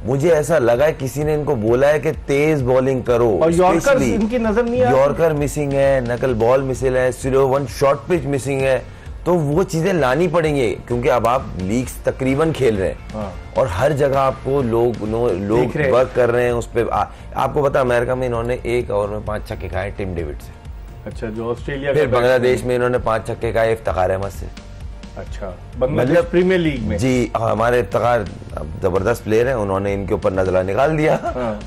[SPEAKER 3] मुझे ऐसा लगा है किसी ने इनको बोला है कि तेज बॉलिंग करो,
[SPEAKER 1] और यॉर्कर इनकी नजर नहीं आ,
[SPEAKER 3] यॉर्कर मिसिंग है, नकल बॉल मिसिंग है, slow one short pitch missing है। तो वो चीजें लानी पड़ेंगी, क्योंकि अब आप लीग्स तकरीबन खेल रहे हैं और हर जगह आपको लोग वर्क कर रहे हैं उस पर। आपको पता अमेरिका में इन्होंने 1 ओवर में 5 छक्के खाए टिम डेविड से।
[SPEAKER 1] अच्छा, जो ऑस्ट्रेलिया,
[SPEAKER 3] फिर बांग्लादेश में इन्होंने 5 छक्के खाए इफ्तिखार अहमद से।
[SPEAKER 1] अच्छा, बांग्लादेश प्रीमियर लीग में?
[SPEAKER 3] जी, हमारे इफ्तिखार जबरदस्त प्लेयर हैं, उन्होंने इनके ऊपर नजला निकाल दिया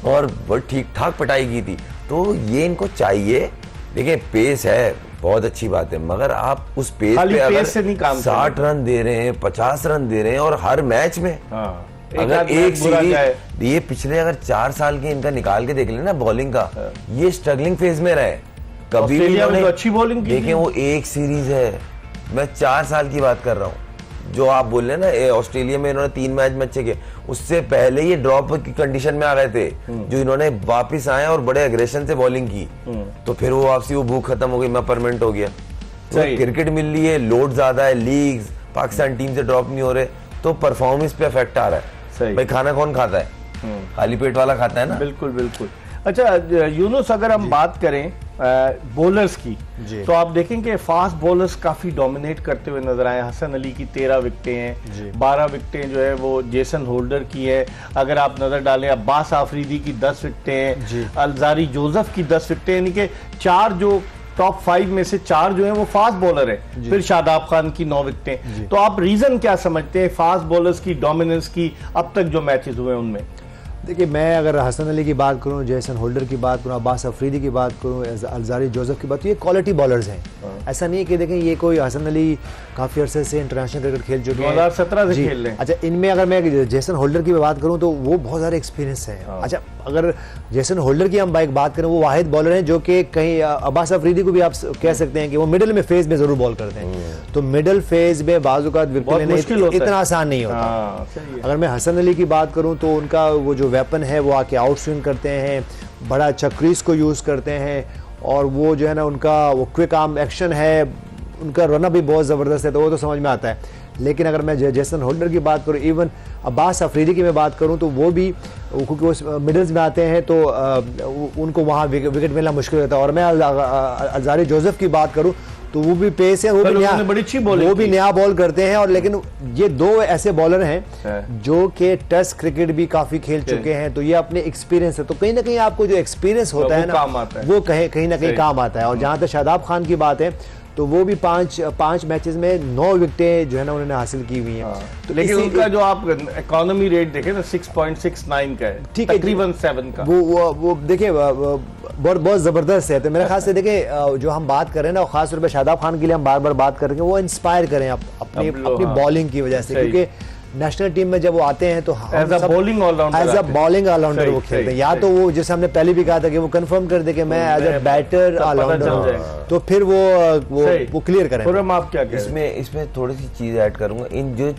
[SPEAKER 3] और वो ठीक ठाक पिटाई की थी। तो ये इनको चाहिए। देखिए, पेस है, बहुत अच्छी बात है, मगर आप उस पेस पे अगर 60 रन दे रहे हैं, 50 रन दे रहे हैं और हर मैच में अगर एक सीरीज, ये पिछले अगर 4 साल के इनका निकाल के देख लेना बॉलिंग का, ये स्ट्रगलिंग फेज में रहे, कभी भी
[SPEAKER 1] अच्छी बॉलिंग।
[SPEAKER 3] देखें, वो एक सीरीज है, मैं 4 साल की बात कर रहा हूँ। जो आप बोल रहे हैं ना, ऑस्ट्रेलिया में इन्होंने 3 मैच में अच्छे किए, उससे पहले ये ड्रॉप की कंडीशन में आ गए थे, जो इन्होंने वापस आए और बड़े एग्रेशन से बॉलिंग की, तो फिर वो वापसी वो भूख खत्म हो गई, मैं परमानेंट हो गया। तो क्रिकेट मिल रही है, लोड ज्यादा है, लीग्स पाकिस्तान टीम से ड्रॉप नहीं हो रहे, तो परफॉर्मेंस पे इफेक्ट आ रहा है। भाई, खाना कौन खाता है? खाली पेट वाला खाता है ना।
[SPEAKER 1] बिल्कुल बिल्कुल। अच्छा यूनुस, अगर हम बात करें बॉलर्स की,
[SPEAKER 2] जी।
[SPEAKER 1] तो आप देखेंगे फास्ट बॉलर्स काफी डोमिनेट करते हुए नजर आए। हसन अली की 13 विकेटें हैं, 12 विकेटें जो है वो जेसन होल्डर की है। अगर आप नजर डालें अब्बास आफरीदी की 10 विकेटें हैं, अलजारी जोसेफ की 10 विकेटें, यानी कि 4 जो टॉप 5 में से 4 जो है वो फास्ट बॉलर है। फिर शादाब खान की 9 विकेटें। तो आप रीजन क्या समझते हैं फास्ट बॉलर्स की डोमिनेंस की अब तक जो मैचेस हुए उनमें?
[SPEAKER 2] देखिए, मैं अगर हसन अली की बात करूं, जेसन होल्डर की बात करूं, अब्बास अफरीदी की बात करूं, अलजारी जोसेफ की बात, तो ये क्वालिटी बॉलर्स हैं। ऐसा नहीं है कि देखें ये कोई हसन अली काफ़ी अरसे से इंटरनेशनल क्रिकेट खेल चुके हैं,
[SPEAKER 1] 2017 से खेल रहे हैं।
[SPEAKER 2] अच्छा, इनमें अगर मैं जेसन होल्डर की बात करूं तो वो बहुत ज़्यादा एक्सपीरियंस है। अच्छा, अगर जेसन होल्डर की हम बात करें, वो वाहिद बॉलर हैं जो कि कहीं अब्बास अफरीदी को भी आप कह सकते हैं कि वो मिडिल में फेज में जरूर बॉल करते हैं। तो मिडिल फेज में बाज़-औक़ात विकेट लेना इतना आसान नहीं होता। अगर मैं हसन अली की बात करूं तो उनका वो जो वेपन है वो आके आउट स्विंग करते हैं, बड़ा अच्छा क्रीज को यूज़ करते हैं, और वो जो है ना उनका वो क्विक आर्म एक्शन है, उनका रनअप भी बहुत ज़बरदस्त है, तो वो तो समझ में आता है। लेकिन अगर मैं जेसन होल्डर की बात करूं, इवन अब्बास अफरीदी की मैं बात करूं, तो वो भी क्योंकि वो मिडल्स में आते हैं तो उनको वहाँ विकेट मिलना मुश्किल होता है। और मैं अलजारी जोसेफ की बात करूं तो वो भी पेस है, वो भी नया बॉल करते हैं। और लेकिन ये 2 ऐसे बॉलर हैं जो कि टेस्ट क्रिकेट भी काफी खेल चुके हैं, तो ये अपने एक्सपीरियंस है। तो कहीं ना कहीं आपको जो एक्सपीरियंस होता है ना, वो कहीं ना कहीं काम आता है। और जहां तक शादाब खान की बात है तो वो भी 5 मैचेस में 9 विकेटें जो है ना उन्होंने हासिल की हुई हैं।
[SPEAKER 1] तो लेकिन उनका जो आप इकोनॉमी रेट देखें ना 6.69 का है, ठीक है, तकरीबन 7 का।
[SPEAKER 2] वो देखिए बहुत जबरदस्त है। तो मेरे ख्याल से देखिए जो हम बात कर रहे हैं ना, खास तौर पर शादाब खान के लिए हम बार बार बात कर रहे हैं, वो इंस्पायर करें अपनी बॉलिंग की वजह से, क्योंकि नेशनल टीम में जब वो आते हैं तो एज अ बॉलिंग ऑलराउंडर वो खेलते हैं। या तो वो जैसे हमने पहले भी कहा था कि वो कंफर्म कर दे कि मैं एज अ बैटर ऑलराउंडर हूं, तो फिर वो क्लियर करें।
[SPEAKER 1] आप क्या कह रहे हैं?
[SPEAKER 3] इसमें थोड़ी सी चीज ऐड करूंगा। इन जो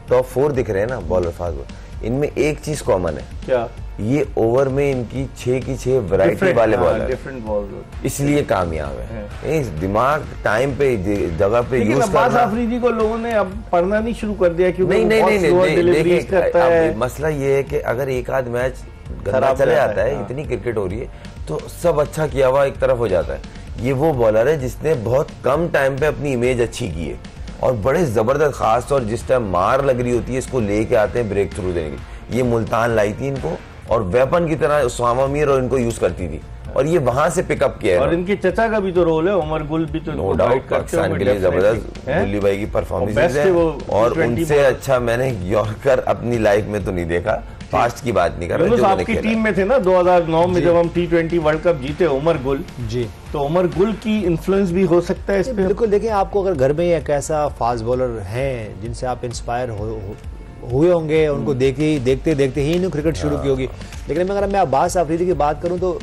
[SPEAKER 3] टॉप 4 दिख रहे हैं ना बॉलर फास्ट बॉलर, इनमें एक चीज कॉमन है।
[SPEAKER 1] क्या?
[SPEAKER 3] ये ओवर में इनकी 6 की 6 वैरायटी वाले बॉलर,
[SPEAKER 1] डिफरेंट बॉलर,
[SPEAKER 3] इसलिए कामयाब है। इस दिमाग टाइम पे जगह पे यूज करना।
[SPEAKER 1] अब्बास अफरीदी को लोगों ने अब पढ़ना नहीं शुरू कर दिया क्योंकि
[SPEAKER 3] नहीं, मसला ये है कि अगर एक आध मैच गंदा चले जाता है, इतनी क्रिकेट हो रही है तो सब अच्छा किया हुआ एक तरफ हो जाता है। ये वो बॉलर है जिसने बहुत कम टाइम पे अपनी इमेज अच्छी की है और बड़े जबरदस्त, खास तौर जिस टाइम मार लग रही होती है इसको लेके आते हैं ब्रेक थ्रू देने के। ये मुल्तान लाई थी इनको और वेपन की तरह उसामा मीर और इनको यूज करती थी, और ये वहां से पिकअप किया है।
[SPEAKER 1] और इनके चचा का भी तो रोल है, उमर गुल भी तो
[SPEAKER 3] नो डाउट पाकिस्तान के लिए जबरदस्त गुल्ली भाई की परफॉर्मेंस है। और उनसे अच्छा मैंने यॉर्कर अपनी लाइफ में तो नहीं देखा। पास्ट की बात नहीं कर रहा, जो
[SPEAKER 1] आपकी टीम में थे ना 2009 में जब हम T20 वर्ल्ड कप जीते, उमर गुल
[SPEAKER 2] जी,
[SPEAKER 1] तो उमर गुल की इन्फ्लुएंस भी हो सकता है इस पे।
[SPEAKER 2] बिल्कुल। देखिए, आपको अगर घर में एक ऐसा फास्ट बॉलर हैं जिनसे आप इंस्पायर हुए होंगे, उनको देखते ही इन्होंने क्रिकेट शुरू की होगी। लेकिन अगर मैं अब्बास अफरीदी की बात करूं तो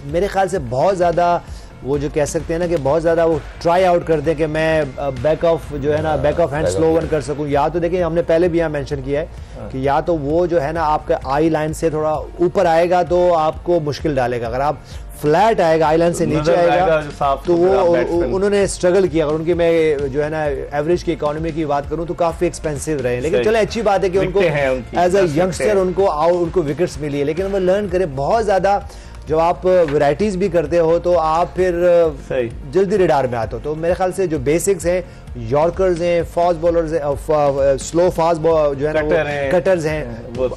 [SPEAKER 2] मेरे ख्याल से बहुत ज़्यादा वो जो कह सकते हैं ना कि बहुत ज़्यादा वो ट्राई आउट करते हैं कि मैं बैक ऑफ जो है ना back of hand slow one कर सकूं। या तो देखिए, हमने पहले भी यहाँ मेंशन किया है कि या तो वो जो है ना आपका आई लाइन से थोड़ा ऊपर आएगा तो आपको मुश्किल डालेगा, अगर आप फ्लैट आएगा आई लाइन से नीचे आएगा तो वो उन्होंने स्ट्रगल किया। अगर उनकी मैं जो है ना एवरेज की इकोनॉमी की बात करूं तो काफी एक्सपेंसिव रहे, लेकिन चलो अच्छी बात है कि उनको एज अ यंगस्टर उनको विकेट्स मिली है। लेकिन वो लर्न करें बहुत ज्यादा, जब आप वैरायटीज भी करते हो तो आप फिर जल्दी रिडार में आते हो। तो मेरे ख्याल से जो बेसिक्स हैं, यॉर्कर्स हैं, फास्ट बॉलर्स हैं, स्लो फास्ट जो है ना कटर्स हैं,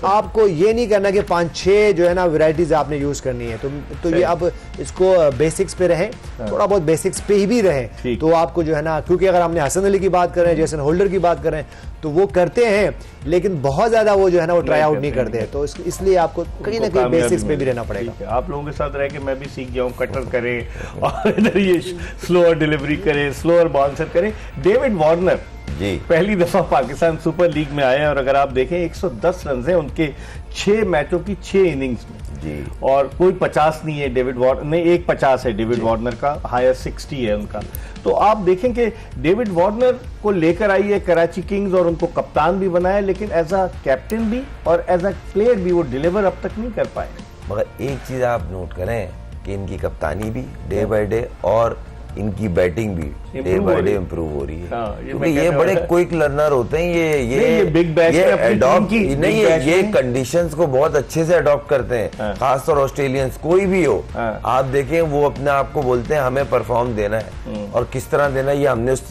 [SPEAKER 2] आपको ये नहीं करना कि 5-6 जो है ना वैरायटीज आपने यूज करनी है। तो ये आप इसको बेसिक्स पे रहें, थोड़ा बहुत बेसिक्स पे ही भी रहें, तो आपको जो है ना, क्योंकि अगर हमने हसन अली की बात कर रहे हैं, जेसन होल्डर की बात कर रहे हैं, तो वो करते हैं लेकिन बहुत ज्यादा वो जो है ना वो ट्राई आउट नहीं करते हैं। तो इसलिए आपको कहीं ना कहीं बेसिक्स पे भी रहना पड़ेगा।
[SPEAKER 1] आप लोगों के साथ रह के मैं भी सीख गया हूँ, कटर करें और इधर ये स्लोअर डिलीवरी करें, स्लोअर बाउंसर करें। डेविड वार्नर जी पहली दफा पाकिस्तान सुपर लीग में आए और अगर आप देखें 110 रन हैं उनके 6 मैचों की 6 इनिंग्स में जी, और कोई 50 नहीं है डेविड वार्नर नहीं, एक 50 है डेविड वार्नर का, हायर 60 है उनका। तो आप देखें कि डेविड वार्नर को लेकर आई है कराची किंग्स और उनको कप्तान भी बनाया, लेकिन एज अ कैप्टन भी और एज अ प्लेयर भी वो डिलीवर अब तक नहीं कर पाए।
[SPEAKER 3] मगर एक चीज आप नोट करें कि इनकी कप्तानी भी डे बाय डे और इनकी बैटिंग भी डे बाय डे इम्प्रूव हो रही है। क्योंकि ये
[SPEAKER 1] कहता
[SPEAKER 3] बड़े
[SPEAKER 1] हूँ।
[SPEAKER 3] क्विक लर्नर होते हैं,
[SPEAKER 1] ये बिग बैश में अपनी
[SPEAKER 3] अडॉप्ट
[SPEAKER 1] टीम की
[SPEAKER 3] नहीं,
[SPEAKER 1] बिग बैश
[SPEAKER 3] ये
[SPEAKER 1] में-
[SPEAKER 3] कंडीशंस को बहुत अच्छे से अडॉप्ट करते हैं, खासतौर ऑस्ट्रेलियंस कोई भी हो। आप देखें वो अपने आप को बोलते हैं हमें परफॉर्म देना है, और किस तरह देना है ये हमने उस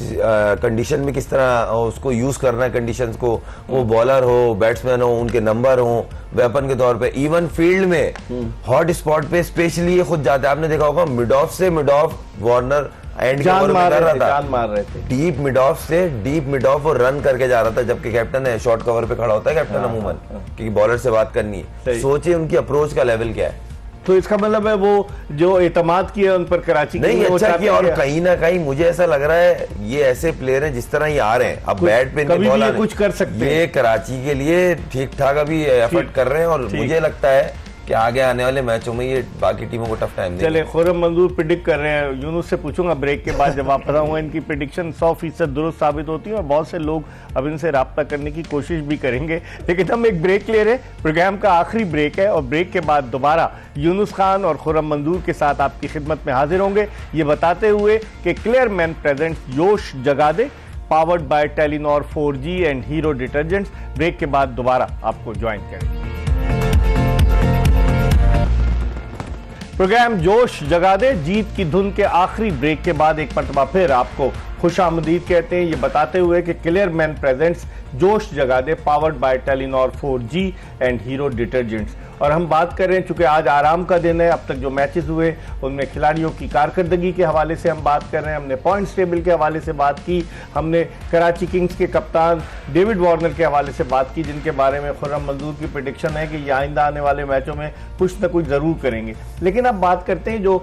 [SPEAKER 3] कंडीशन में किस तरह उसको यूज करना है कंडीशंस को। वो बॉलर हो, बैट्समैन हो, उनके नंबर हो वेपन के तौर पे, इवन फील्ड में हॉट स्पॉट पे स्पेशली ये खुद जाते हैं। आपने देखा होगा मिड ऑफ से मिड ऑफ वार्नर एंड
[SPEAKER 1] जान मार
[SPEAKER 3] कर
[SPEAKER 1] रहे
[SPEAKER 3] रहा
[SPEAKER 1] थे,
[SPEAKER 3] था,
[SPEAKER 1] जान मार रहे थे।
[SPEAKER 3] डीप मिड ऑफ से डीप मिड ऑफ और रन करके जा रहा था, जबकि कैप्टन है शॉर्ट कवर पे खड़ा होता है कैप्टन अमूमन, क्योंकि बॉलर से बात करनी है।
[SPEAKER 1] सही।
[SPEAKER 3] सोचिए उनकी अप्रोच का लेवल क्या है।
[SPEAKER 1] तो इसका मतलब है वो जो एतमाद किया उन पर कराची के
[SPEAKER 3] नहीं
[SPEAKER 1] लिए, वो
[SPEAKER 3] अच्छा
[SPEAKER 1] चाहते
[SPEAKER 3] किया, और
[SPEAKER 1] हैं
[SPEAKER 3] कहीं ना कहीं मुझे ऐसा लग रहा है ये ऐसे प्लेयर हैं जिस तरह ये आ रहे हैं, अब
[SPEAKER 1] कुछ-
[SPEAKER 3] बैट पे इनके
[SPEAKER 1] कभी
[SPEAKER 3] बॉल
[SPEAKER 1] भी
[SPEAKER 3] आ
[SPEAKER 1] ये
[SPEAKER 3] रहे
[SPEAKER 1] कुछ
[SPEAKER 3] हैं।
[SPEAKER 1] कर सकते
[SPEAKER 3] ये
[SPEAKER 1] हैं।
[SPEAKER 3] कराची के लिए ठीक ठाक अभी एफर्ट कर रहे हैं, और
[SPEAKER 1] ठीक।
[SPEAKER 3] मुझे लगता है कि आगे आने वाले मैचों में ये बाकी टीमों को टफ टाइम
[SPEAKER 1] चले
[SPEAKER 3] देंगे।
[SPEAKER 1] खुर्रम मंजूर प्रिडिक्ट कर रहे हैं, यूनुस से पूछूंगा ब्रेक के बाद जब आप बताऊंगा इनकी प्रिडिक्शन 100% दुरुस्त साबित होती है, और बहुत से लोग अब इनसे राब्ता करने की कोशिश भी करेंगे। लेकिन हम एक ब्रेक ले रहे हैं, प्रोग्राम का आखिरी ब्रेक है, और ब्रेक के बाद दोबारा यूनुस खान और खुर्रम मंजूर के साथ आपकी खिदमत में हाजिर होंगे, ये बताते हुए कि clear Man presents Josh Jaga De, powered by Telenor 4G and Hero detergents. Break के बाद दोबारा आपको ज्वाइन करेंगे। प्रोग्राम जोश जगा दे जीत की धुन के आखिरी ब्रेक के बाद एक मरतबा फिर आपको खुशामदीद कहते हैं, ये बताते हुए कि clear Man presents Josh Jaga De, powered by Telenor 4G and Hero detergents. और हम बात कर रहे हैं, चूंकि आज आराम का दिन है, अब तक जो मैचेस हुए उनमें खिलाड़ियों की कारकर्दगी के हवाले से हम बात कर रहे हैं, हमने पॉइंट्स टेबल के हवाले से बात की, हमने कराची किंग्स के कप्तान डेविड वार्नर के हवाले से बात की, जिनके बारे में खुर्रम मंजूर की प्रेडिक्शन है कि ये आइंदा आने वाले मैचों में कुछ न कुछ जरूर करेंगे। लेकिन अब बात करते हैं जो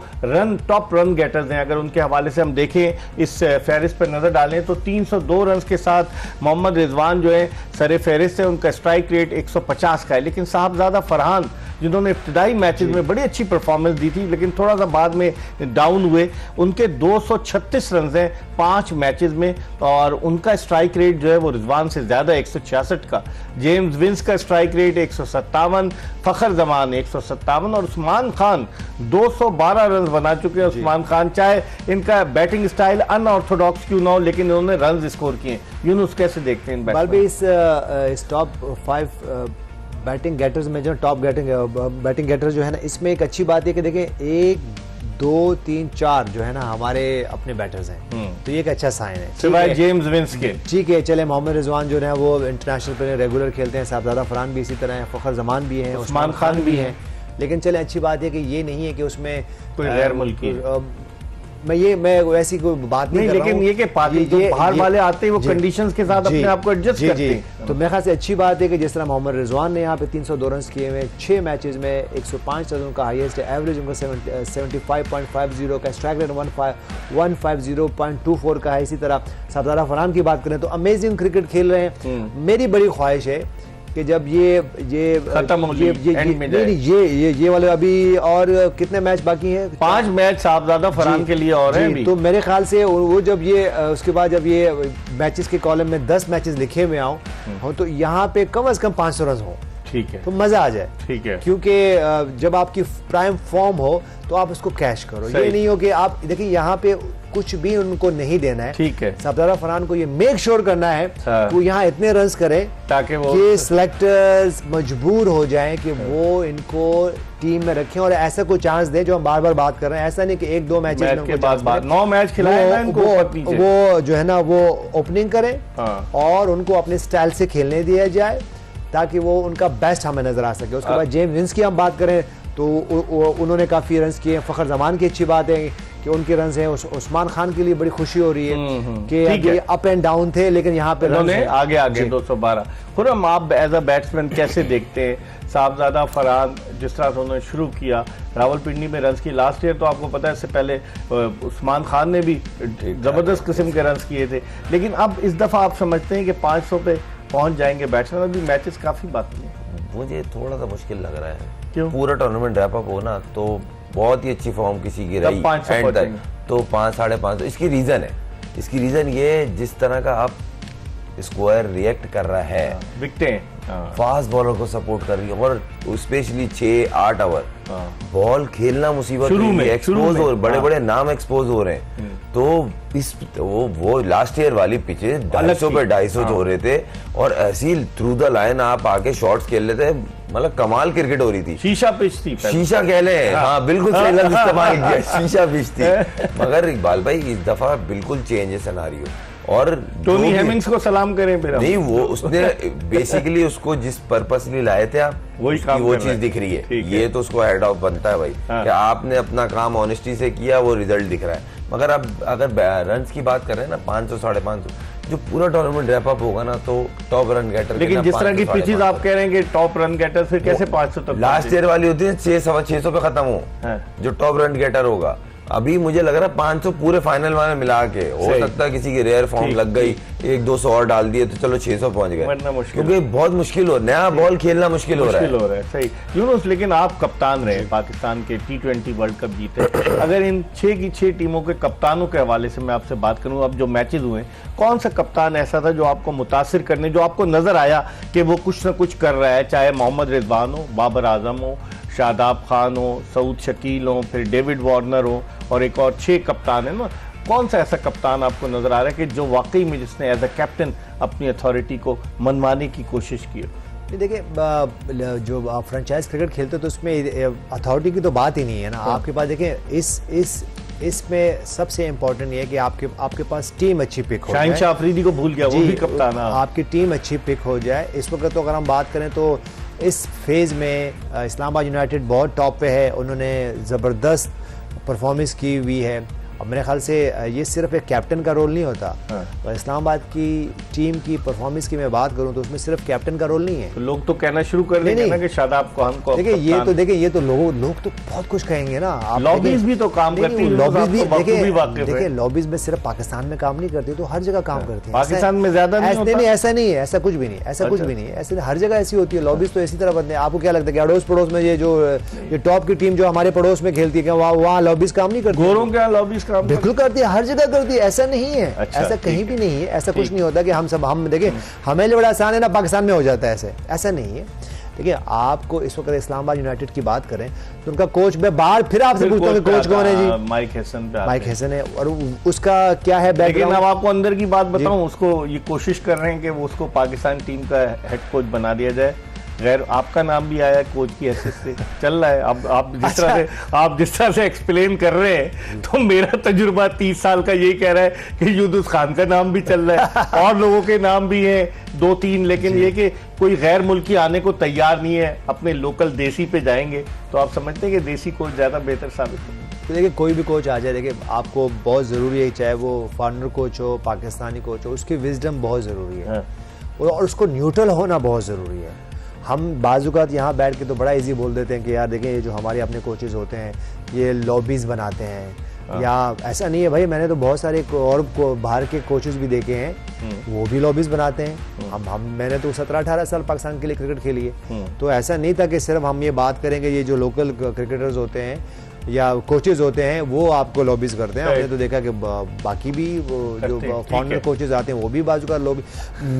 [SPEAKER 1] टॉप रन गेटर्स हैं, अगर उनके हवाले से हम देखें, इस फहरिस्त पर नजर डालें तो 302 रन के साथ मोहम्मद रिजवान जो है सरे फहरिस्त है, उनका स्ट्राइक रेट 150 का है। लेकिन साहबजादा फरहान जिन्होंने इब्तिदाई मैचेस में बड़ी अच्छी परफॉर्मेंस दी थी, लेकिन थोड़ा सा बाद में डाउन हुए, उनके 236 रन हैं 5 मैचेस में, और उनका स्ट्राइक रेट जो है वो रिजवान से ज्यादा 166 का। जेम्स विंस का स्ट्राइक रेट 157, फखर जमान 157, और उस्मान खान 212 रन बना चुके हैं। उस्मान खान चाहे इनका बैटिंग स्टाइल अनऑर्थोडॉक्स क्यों ना हो, लेकिन इन्होंने रन स्कोर किए। यूनुस कैसे देखते हैं
[SPEAKER 2] बल्कि इस टॉप 5 बैटिंग गेटर्स में जो टॉप बैटिंग गेटर जो है ना, इसमें एक अच्छी बात है कि देखें 1 2 3 4 जो है ना हमारे अपने बैटर्स हैं, तो ये एक अच्छा साइन है।
[SPEAKER 1] सिवाय जेम्स विंस के।
[SPEAKER 2] ठीक है, चले मोहम्मद रिजवान जो है वो इंटरनेशनल प्लेयर रेगुलर खेलते हैं, साहबजादा फरहान भी इसी तरह है, फखर जमान भी हैं, उस्मान खान भी हैं। लेकिन चले अच्छी बात है कि ये नहीं है कि उसमें
[SPEAKER 1] कोई गैर मुल्की
[SPEAKER 2] मैं वैसी कोई बात नहीं कर रहा
[SPEAKER 1] लेकिन
[SPEAKER 2] हूं।
[SPEAKER 1] ये कि जो बाहर वाले आते हैं वो कंडीशंस के साथ अपने आप को एडजस्ट करते हैं।
[SPEAKER 2] तो मेरे ख्याल से अच्छी बात है कि जिस तरह मोहम्मद रिजवान ने यहाँ पे 302 रन किए हुए 6 मैचेस में, 105 रन का हाईएस्ट है, एवरेज उनका 75.50 का, स्ट्राइक रेट 150.24 का है। इसी तरह साहबजादा फरहान की बात करें तो अमेजिंग क्रिकेट खेल रहे हैं। मेरी बड़ी ख्वाहिश है कि जब ये
[SPEAKER 1] खत्म हो
[SPEAKER 2] ये वाले अभी और कितने मैच बाकी हैं,
[SPEAKER 1] 5 मैच साहबजादा फरहान के लिए और हैं।
[SPEAKER 2] तो मेरे ख्याल से वो जब ये उसके बाद जब ये मैचेस के कॉलम में 10 मैचेस लिखे हुए हो तो यहाँ पे कम से कम 500 रन हो,
[SPEAKER 1] ठीक है,
[SPEAKER 2] तो मजा आ जाए।
[SPEAKER 1] ठीक है,
[SPEAKER 2] क्योंकि जब आपकी प्राइम फॉर्म हो तो आप उसको कैश करो। ये नहीं हो कि आप देखिए यहाँ पे कुछ भी उनको नहीं देना है।
[SPEAKER 1] ठीक है,
[SPEAKER 2] साहबजादा फरहान को ये मेक श्योर करना है कि वो यहाँ इतने रन्स करे
[SPEAKER 1] ताकि वो
[SPEAKER 2] सिलेक्टर्स मजबूर हो जाएं कि वो इनको टीम में रखें, और ऐसा कोई चांस दें जो हम बार बार बात कर रहे हैं। ऐसा नहीं कि 1-2 मैच
[SPEAKER 1] के बाद 9 मैच खिलाए
[SPEAKER 2] वो जो है ना वो ओपनिंग करें और उनको अपने स्टाइल से खेलने दिया जाए ताकि वो उनका बेस्ट हमें नजर आ सके। उसके बाद जेम्स विंस की हम बात करें तो उन्होंने काफी रन्स किए। फखर जमान की अच्छी बात है कि उनके रन्स हैं। उस्मान खान के लिए बड़ी खुशी हो रही है कि ये अप एंड डाउन थे, लेकिन यहाँ पे
[SPEAKER 1] उन्होंने आगे 212। खुर्रम, आप एज अ बैट्समैन कैसे देखते हैं साहबजादा फरहान जिस तरह से उन्होंने शुरू किया रावलपिंडी में रन्स की? लास्ट ईयर तो आपको पता है, इससे पहले उस्मान खान ने भी जबरदस्त किस्म के रन्स किए थे, लेकिन अब इस दफा आप समझते हैं कि 500 पे पहुंच जाएंगे बैट्समैन? अभी मैचेस काफी बाकी हैं।
[SPEAKER 3] मुझे थोड़ा सा मुश्किल लग रहा है।
[SPEAKER 1] क्यों?
[SPEAKER 3] पूरा टूर्नामेंट रैप अप हो ना तो बहुत ही अच्छी फॉर्म किसी की रही
[SPEAKER 1] एंड
[SPEAKER 3] तो 500-550। इसकी रीजन है, इसकी रीजन ये जिस तरह का आप स्क्वायर रिएक्ट कर रहा है,
[SPEAKER 1] बिकते हैं,
[SPEAKER 3] फास्ट बॉलर को सपोर्ट कर रही है, और स्पेशली 6-8 ओवर बॉल खेलना मुसीबत है, एक्सपोज हो, बड़े बड़े नाम एक्सपोज हो रहे हैं। तो इस वो लास्ट ईयर वाली पिचे 250 पे 250 हो रहे थे, और ऐसी थ्रू द लाइन आप आके शॉट्स खेल लेते, मतलब कमाल क्रिकेट हो रही थी।
[SPEAKER 1] शीशा पिच थी,
[SPEAKER 3] शीशा कह ले, हाँ बिल्कुल सही लफ्ज़ इस्तेमाल किया, शीशा पिच थी। मगर इकबाल भाई इस दफा बिल्कुल चेंज है सिनेरियो, और
[SPEAKER 1] टोनी हेमिंग्स को सलाम करें फिर।
[SPEAKER 3] नहीं, वो उसने बेसिकली उसको जिस पर्पस लिए लाए थे आप,
[SPEAKER 1] वही काम
[SPEAKER 3] वो चीज दिख रही है। ये तो उसको हेड ऑफ बनता है भाई, कि आपने अपना काम ऑनेस्टी से किया, वो रिजल्ट दिख रहा है। मगर अब अगर रन्स की बात कर रहे हैं ना, 500 550, जो पूरा टूर्नामेंट रैप अप होगा ना, तो टॉप रन गेटर,
[SPEAKER 1] लेकिन जिस तरह की पिचेस आप कह रहे हैं कि टॉप रन गेटर, फिर कैसे 500 तक?
[SPEAKER 3] लास्ट ईयर वाली होती है 600 पे खत्म हो, जो टॉप रन गेटर होगा। अभी मुझे लग रहा है 500 पूरे फाइनल में मिला के, हो सकता है किसी की रेयर फॉर्म लग गई, 100-200 और डाल दिए तो चलो 600 पहुंच गए, क्योंकि बहुत मुश्किल हो, नया बॉल खेलना मुश्किल हो रहा है।
[SPEAKER 1] सही यूनुस, लेकिन आप कप्तान रहे, पाकिस्तान के T20 वर्ल्ड कप जीते। अगर इन 6 की 6 टीमों के कप्तानों के हवाले से मैं आपसे बात करूं, अब जो मैचेस हुए, कौन सा कप्तान ऐसा था जो आपको मुतासिर करने, जो आपको नजर आया कि वो कुछ ना कुछ कर रहा है, चाहे मोहम्मद रिजवान हो, बाबर आजम हो, शादाब खान हो, सऊद शकील हो, फिर डेविड वार्नर हो, और एक और 6 कप्तान है ना, कौन सा ऐसा कप्तान आपको नजर आ रहा है कि जो वाकई में जिसने एज अ कैप्टन अपनी अथॉरिटी को मनवाने की कोशिश की?
[SPEAKER 2] देखिए, जो आप फ्रेंचाइज क्रिकेट खेलते हो तो उसमें अथॉरिटी की तो बात ही नहीं है ना। आपके पास देखिए इसमें सबसे इम्पोर्टेंट ये है कि आपके पास टीम अच्छी पिक हो जाए।
[SPEAKER 1] शाहीन शाह अफरीदी को भूल गया, वो भी कप्तान है।
[SPEAKER 2] आपकी टीम अच्छी पिक हो जाए। इस वक्त तो अगर हम बात करें तो इस फेज़ में इस्लामाबाद यूनाइटेड बहुत टॉप पे है, उन्होंने ज़बरदस्त परफॉर्मेंस की हुई है। अब मेरे ख्याल से ये सिर्फ एक कैप्टन का रोल नहीं होता, तो इस्लामाबाद की टीम की परफॉर्मेंस की मैं बात करूं तो उसमें सिर्फ कैप्टन का रोल नहीं है।
[SPEAKER 1] तो लोग तो कहना शुरू कर देंगे ना कि शादाब खान को,
[SPEAKER 2] देखिए ये तो लोग तो बहुत कुछ कहेंगे ना। आप
[SPEAKER 1] लॉबीज भी तो काम करती है,
[SPEAKER 2] लॉबीज भी देखिए लॉबीज में सिर्फ पाकिस्तान में काम नहीं करती, तो हर जगह काम करती है।
[SPEAKER 1] पाकिस्तान में ज्यादा नहीं,
[SPEAKER 2] ऐसा नहीं है, ऐसा कुछ भी नहीं, ऐसा कुछ भी नहीं है, ऐसे हर जगह ऐसी होती है। लॉबीज तो इसी तरह बनते हैं। आपको क्या लगता है कि अड़ोस पड़ोस में ये जो टॉप की टीम जो हमारे पड़ोस में खेलती है, वहाँ लॉबीज काम नहीं करती?
[SPEAKER 1] गोरों के लॉबीज काम
[SPEAKER 2] बिल्कुल करती है, हर जगह करती है, ऐसा नहीं है। ऐसा कहीं भी नहीं है, ऐसा कुछ नहीं होता कि हम देखिए हमें लिए बड़ा आसान है ना, पाकिस्तान में हो जाता है, ऐसा नहीं है। देखिए, आपको इस वक्त इस्लामाबाद यूनाइटेड की बात करें तो उनका कोच, मैं बाहर फिर आपसे पूछता हूं कि कोच कौन है जी?
[SPEAKER 1] माइक हैसन है, और
[SPEAKER 2] उसका क्या है बैकग्राउंड?
[SPEAKER 1] अब आपको अंदर की बात बताऊं, उसको ये कोशिश कर रहे हैं कि वो उसको पाकिस्तान टीम का हेड कोच बना दिया जाए। गैर आपका नाम भी आया कोच की हैसियत से, चल रहा है। अब आप जिस तरह से एक्सप्लेन कर रहे हैं, तो मेरा तजुर्बा 30 साल का यही कह रहा है कि यूनुस खान का नाम भी चल रहा है, और लोगों के नाम भी हैं 2-3, लेकिन ये कि कोई गैर मुल्की आने को तैयार नहीं है, अपने लोकल देसी पे जाएंगे। तो आप समझते हैं कि देसी कोच ज्यादा बेहतर साबित होगा?
[SPEAKER 2] तो देखिए, कोई भी कोच आ जाए, देखिए आपको बहुत ज़रूरी है, चाहे वो फॉरेनर कोच हो, पाकिस्तानी कोच हो, उसकी विजडम बहुत ज़रूरी है, और उसको न्यूट्रल होना बहुत ज़रूरी है। हम बाज़ुकात यहाँ बैठ के तो बड़ा इजी बोल देते हैं कि यार देखें, ये जो हमारे अपने कोचेज़ होते हैं ये लॉबीज़ बनाते हैं, या ऐसा नहीं है भाई। मैंने तो बहुत सारे और बाहर के कोचेज़ भी देखे हैं, वो भी लॉबीज़ बनाते हैं। मैंने तो 17-18 साल पाकिस्तान के लिए क्रिकेट खेली है, तो ऐसा नहीं था कि सिर्फ हम ये बात करेंगे ये जो लोकल क्रिकेटर्स होते हैं या कोचेज होते हैं वो आपको लॉबीज करते हैं। हमने तो देखा कि बाकी भी जो फॉरेनर कोचेज आते हैं वो भी बाजू का लॉबी।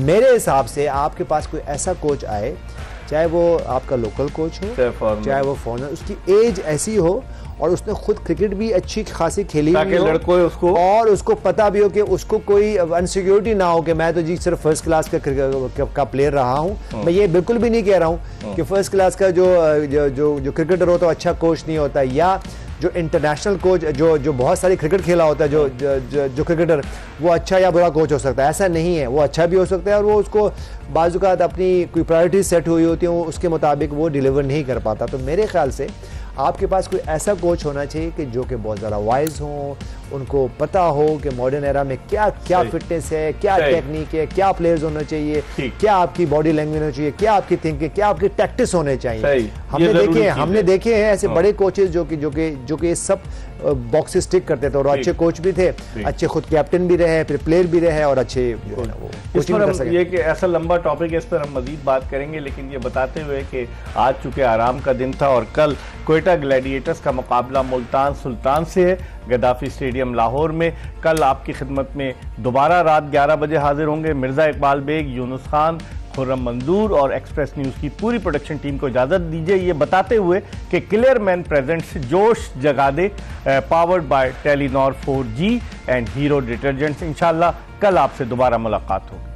[SPEAKER 2] मेरे हिसाब से आपके पास कोई ऐसा कोच आए, चाहे वो आपका लोकल कोच हो चाहे वो फॉरेनर, उसकी एज ऐसी हो और उसने खुद क्रिकेट भी अच्छी खासी खेली हुई हो,
[SPEAKER 1] उसको
[SPEAKER 2] और उसको पता भी हो कि उसको कोई अनसिक्योरिटी ना हो कि मैं तो जी सिर्फ फर्स्ट क्लास का प्लेयर रहा हूँ। मैं ये बिल्कुल भी नहीं कह रहा हूँ कि फर्स्ट क्लास का जो क्रिकेटर हो तो अच्छा कोच नहीं होता, या जो इंटरनेशनल कोच जो बहुत सारी क्रिकेट खेला होता है जो क्रिकेटर, वो अच्छा या बुरा कोच हो सकता है। ऐसा नहीं है, वो अच्छा भी हो सकता है, और वो उसको बाज़-औक़ात अपनी कोई प्रायोरिटी सेट हुई होती है, उसके मुताबिक वो डिलीवर नहीं कर पाता। तो मेरे ख्याल से आपके पास कोई ऐसा कोच होना चाहिए कि जो कि बहुत ज़्यादा वाइज हो, उनको पता हो कि मॉडर्न एरा में क्या फिटनेस है, क्या टेक्निक है, क्या प्लेयर्स होना चाहिए, क्या आपकी बॉडी लैंग्वेज होनी चाहिए, क्या आपकी थिंकिंग, क्या आपकी टैक्टिस होने चाहिए। हमने देखे हैं ऐसे बड़े कोचेस जो कि सब बॉक्सेस टिक करते थे, और अच्छे कोच भी थे, अच्छे खुद कैप्टन भी रहे, फिर प्लेयर भी रहे, और अच्छे
[SPEAKER 1] इस पर हम ये कि ऐसा लंबा टॉपिक है, इस पर हम मजीद बात करेंगे, लेकिन ये बताते हुए कि आज चूंकि आराम का दिन था और कल क्वेटा ग्लैडिएटर्स का मुकाबला मुल्तान सुल्तान से है। गद्दाफी स्टेडियम लाहौर में। कल आपकी खिदमत में दोबारा रात 11 बजे हाजिर होंगे। मिर्ज़ा इकबाल बेग, यूनुस खान, खुर्रम मंजूर और एक्सप्रेस न्यूज़ की पूरी प्रोडक्शन टीम को इजाज़त दीजिए, ये बताते हुए कि clear Man presents Josh Jaga De, powered by Telenor 4G and Hero detergents. इंशाल्लाह कल आपसे दोबारा मुलाकात होगी।